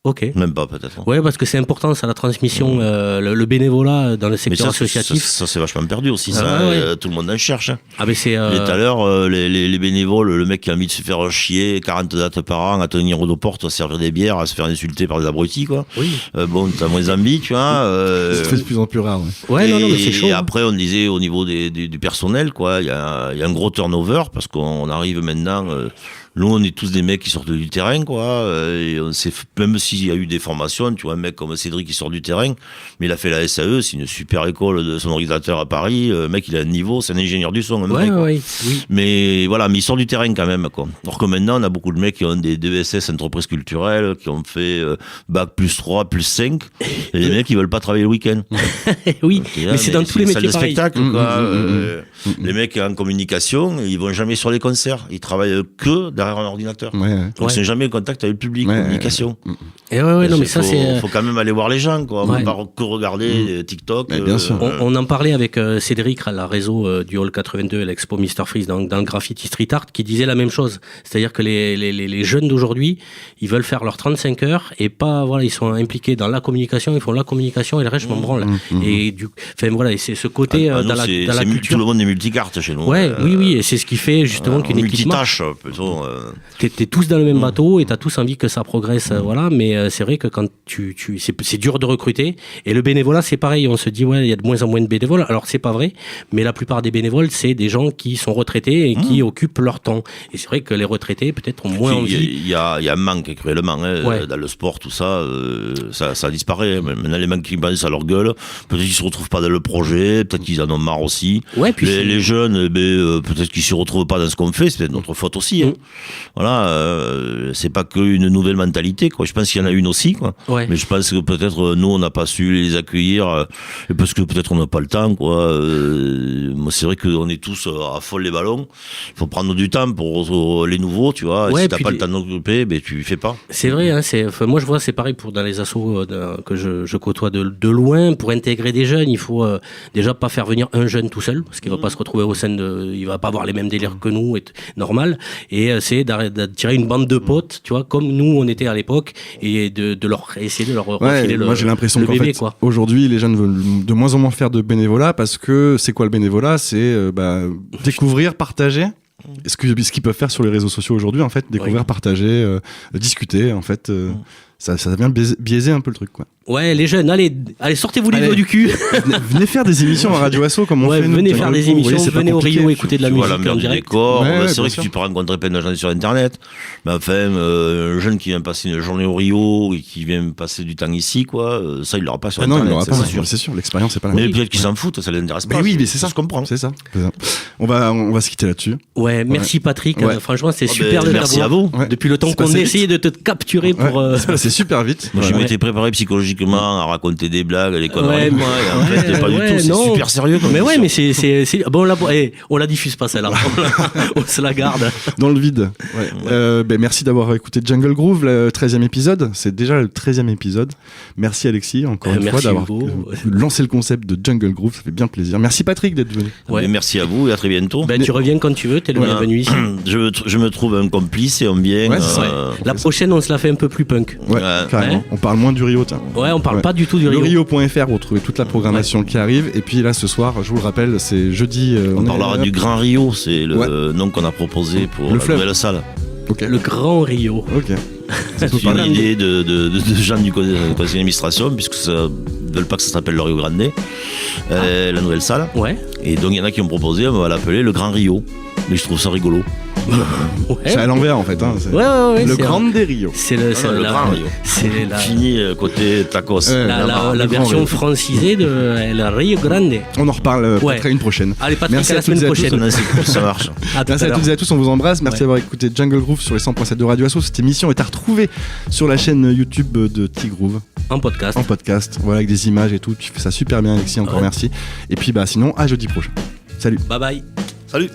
Ok. Même pas, peut-être. Ouais, parce que c'est important, ça, la transmission, le bénévolat dans le secteur associatif. Ça, c'est vachement perdu aussi. Tout le monde en cherche. Hein. Ah, mais c'est. Et tout à l'heure, les bénévoles, le mec qui a envie de se faire chier, 40 dates par an, à tenir aux portes, à servir des bières, à se faire insulter par des abrutis, quoi. Oui. Bon, t'as moins envie, tu vois. C'est fait de plus en plus rare. Ouais, non, mais c'est chaud. Et après, on disait au niveau du personnel, quoi, il y a un gros turnover parce qu'on arrive maintenant. Nous, on est tous des mecs qui sortent du terrain, quoi. Et on sait, même s'il y a eu des formations, tu vois, un mec comme Cédric qui sort du terrain, mais il a fait la SAE, c'est une super école de sonorisateur à Paris. Le mec, il a un niveau, c'est un ingénieur du son, oui. Mais voilà, mais il sort du terrain quand même, quoi. Alors que maintenant, on a beaucoup de mecs qui ont des DESS entreprises culturelles, qui ont fait bac +3, +5, et les mecs, ils veulent pas travailler le week-end. Oui, mais c'est dans tous les métiers pareil. Spectacle, quoi. Les mecs en communication, ils vont jamais sur les concerts. Ils travaillent que derrière un ordinateur. Donc c'est jamais en contact avec le public, communication. Et non, mais ça c'est. Faut quand même aller voir les gens, quoi. On va pas que regarder TikTok. Bien sûr. On en parlait avec Cédric à la réseau du Hall 82 à l'Expo Mr Freeze dans le Graffiti Street Art qui disait la même chose. C'est-à-dire que les jeunes d'aujourd'hui, ils veulent faire leurs 35 heures et pas, voilà, ils sont impliqués dans la communication, ils font la communication et le reste, je m'en branle. Et voilà, et c'est ce côté dans la culture. Tout le monde est multicarte chez nous. Ouais, oui, et c'est ce qui fait justement qu'une équipe marche. Multitâche, plutôt. T'es tous dans le même bateau et t'as tous envie que ça progresse, voilà. Mais c'est vrai que quand c'est dur de recruter. Et le bénévolat, c'est pareil. On se dit, ouais, il y a de moins en moins de bénévoles. Alors c'est pas vrai, mais la plupart des bénévoles, c'est des gens qui sont retraités et qui occupent leur temps. Et c'est vrai que les retraités, peut-être, ont moins envie. Il y a un manque cruellement dans le sport, tout ça, ça disparaît. Maintenant, les mecs qui pensent à leur gueule, peut-être qu'ils se retrouvent pas dans le projet, peut-être qu'ils en ont marre aussi. Ouais, puis les jeunes, peut-être qu'ils se retrouvent pas dans ce qu'on fait, c'est peut-être notre faute aussi. Hein. Voilà, c'est pas qu'une nouvelle mentalité, quoi. Je pense qu'il y en a une aussi, quoi. Ouais. Mais je pense que peut-être nous, on n'a pas su les accueillir, parce que peut-être on n'a pas le temps, quoi. Moi, c'est vrai qu'on est tous à fond les ballons. Il faut prendre du temps pour les nouveaux, tu vois. Ouais, si t'as pas le temps d'occuper, tu fais pas. C'est vrai, hein, moi je vois, c'est pareil dans les assos que je côtoie de loin. Pour intégrer des jeunes, il faut déjà pas faire venir un jeune tout seul, parce qu'il va pas se retrouver au sein il va pas avoir les mêmes délires que nous, normal. Et c'est d'attirer une bande de potes, tu vois, comme nous on était à l'époque, et de leur essayer de leur refiler moi j'ai l'impression qu'en bébé, fait, quoi. Aujourd'hui les jeunes veulent de moins en moins faire de bénévolat, parce que c'est quoi le bénévolat? C'est découvrir, partager. Ce qu'ils peuvent faire sur les réseaux sociaux aujourd'hui, en fait, découvrir, partager, discuter, en fait, ça vient biaiser un peu le truc, quoi. Ouais, les jeunes, allez, sortez-vous les doigts du cul. Venez faire des émissions à Radio Asso comme on fait. Venez faire des émissions, venez au Rio écouter de la musique en direct. C'est vrai que tu peux rencontrer plein de gens sur Internet, mais enfin, un jeune qui vient passer une journée au Rio et qui vient passer du temps ici, quoi, ça il l'aura pas sur Internet. Non, il l'aura pas, c'est sûr, l'expérience c'est pas la même. Mais peut-être qu'ils s'en foutent, ça les intéresse pas. Oui, mais c'est ça, je comprends. C'est ça. On va se quitter là-dessus. Ouais, merci Patrick. Franchement, c'est super de merci à vous. Depuis le temps qu'on essayait de te capturer pour. C'est super vite. Moi, je m'étais préparé psychologiquement à raconter des blagues, des conneries. En fait, pas du tout. C'est super sérieux. Mais ouais, mais c'est bon là. On la diffuse pas celle-là. On se la garde dans le vide. Merci d'avoir écouté Jungle Groove, le 13e épisode. C'est déjà le 13e épisode. Merci Alexis encore une fois d'avoir lancé le concept de Jungle Groove. Ça fait bien plaisir. Merci Patrick d'être venu. Merci à vous et à très bientôt. Tu reviens quand tu veux. T'es le bienvenu ici. Je me trouve un complice et on vient. La prochaine, on se la fait un peu plus punk. Ouais, carrément. On parle moins du Rio, tiens. Ouais, on parle pas du tout du Rio. Rio.fr, vous retrouvez toute la programmation qui arrive. Et puis là, ce soir, je vous le rappelle, c'est jeudi. On parlera du Grand Rio, c'est le nom qu'on a proposé pour la nouvelle salle. Le Grand Rio. Ok. C'est une idée de gens du conseil d'administration, puisque ça ne veulent pas que ça s'appelle le Rio Grande, la nouvelle salle. Ouais. Et donc il y en a qui ont proposé, on va l'appeler le Grand Rio. Mais je trouve ça rigolo. Ouais. C'est à l'envers en fait. Hein. Ouais, le Grand des Rio. C'est le Grand Rio. C'est la... Fini côté tacos. La version francisée de la Rio Grande. On en reparle peut-être une prochaine. Allez, Patrick, merci à la semaine prochaine. Ça marche. Merci à toutes et à tous, on vous embrasse. Merci d'avoir écouté Jungle Groove sur les 100.7 de Radio Asso. Cette émission est à retrouver sur la chaîne YouTube de T-Groove. En podcast. Voilà, avec des images et tout. Tu fais ça super bien, Alexis. Encore merci. Et puis sinon, à jeudi prochain. Salut. Bye bye. Salut.